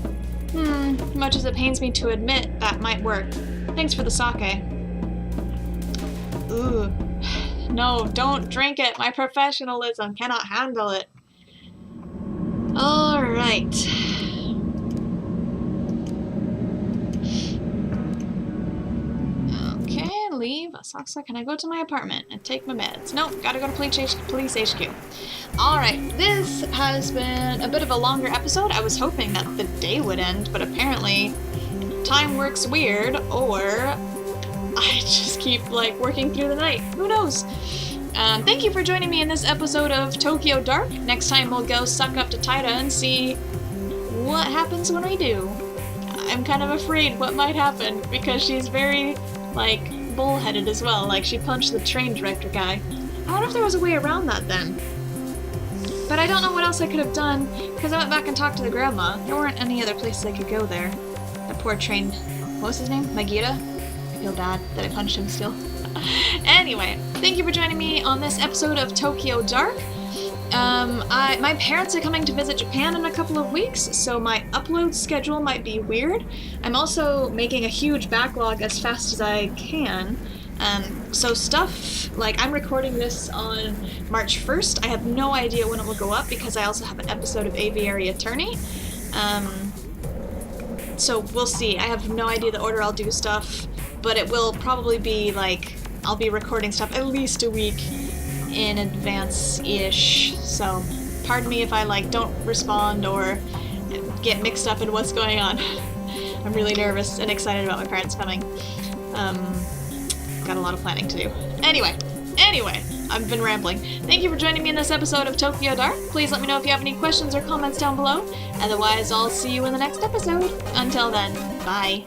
Much as it pains me to admit, that might work. Thanks for the sake. Ooh. No, don't drink it. My professionalism cannot handle it. Alright. Okay, leave. Saksa, can I go to my apartment and take my meds? Nope, gotta go to police HQ. Alright, this has been a bit of a longer episode. I was hoping that the day would end, but apparently time works weird, or I just keep, like, working through the night. Who knows? Thank you for joining me in this episode of Tokyo Dark. Next time we'll go suck up to Taida and see what happens when we do. I'm kind of afraid what might happen, because she's very, like, bullheaded as well. Like, she punched the train director guy. I wonder if there was a way around that then. But I don't know what else I could have done, because I went back and talked to the grandma. There weren't any other places I could go there. That poor train... What was his name? Magira? I feel bad that I punched him still. Anyway, thank you for joining me on this episode of Tokyo Dark. My parents are coming to visit Japan in a couple of weeks, so my upload schedule might be weird. I'm also making a huge backlog as fast as I can. So stuff, like, I'm recording this on March 1st. I have no idea when it will go up because I also have an episode of Aviary Attorney. So we'll see. I have no idea the order I'll do stuff, but it will probably be, like, I'll be recording stuff at least a week in advance-ish. So pardon me if I, like, don't respond or get mixed up in what's going on. I'm really nervous and excited about my parents coming. Got a lot of planning to do. Anyway, I've been rambling. Thank you for joining me in this episode of Tokyo Dark. Please let me know if you have any questions or comments down below. Otherwise, I'll see you in the next episode. Until then, bye.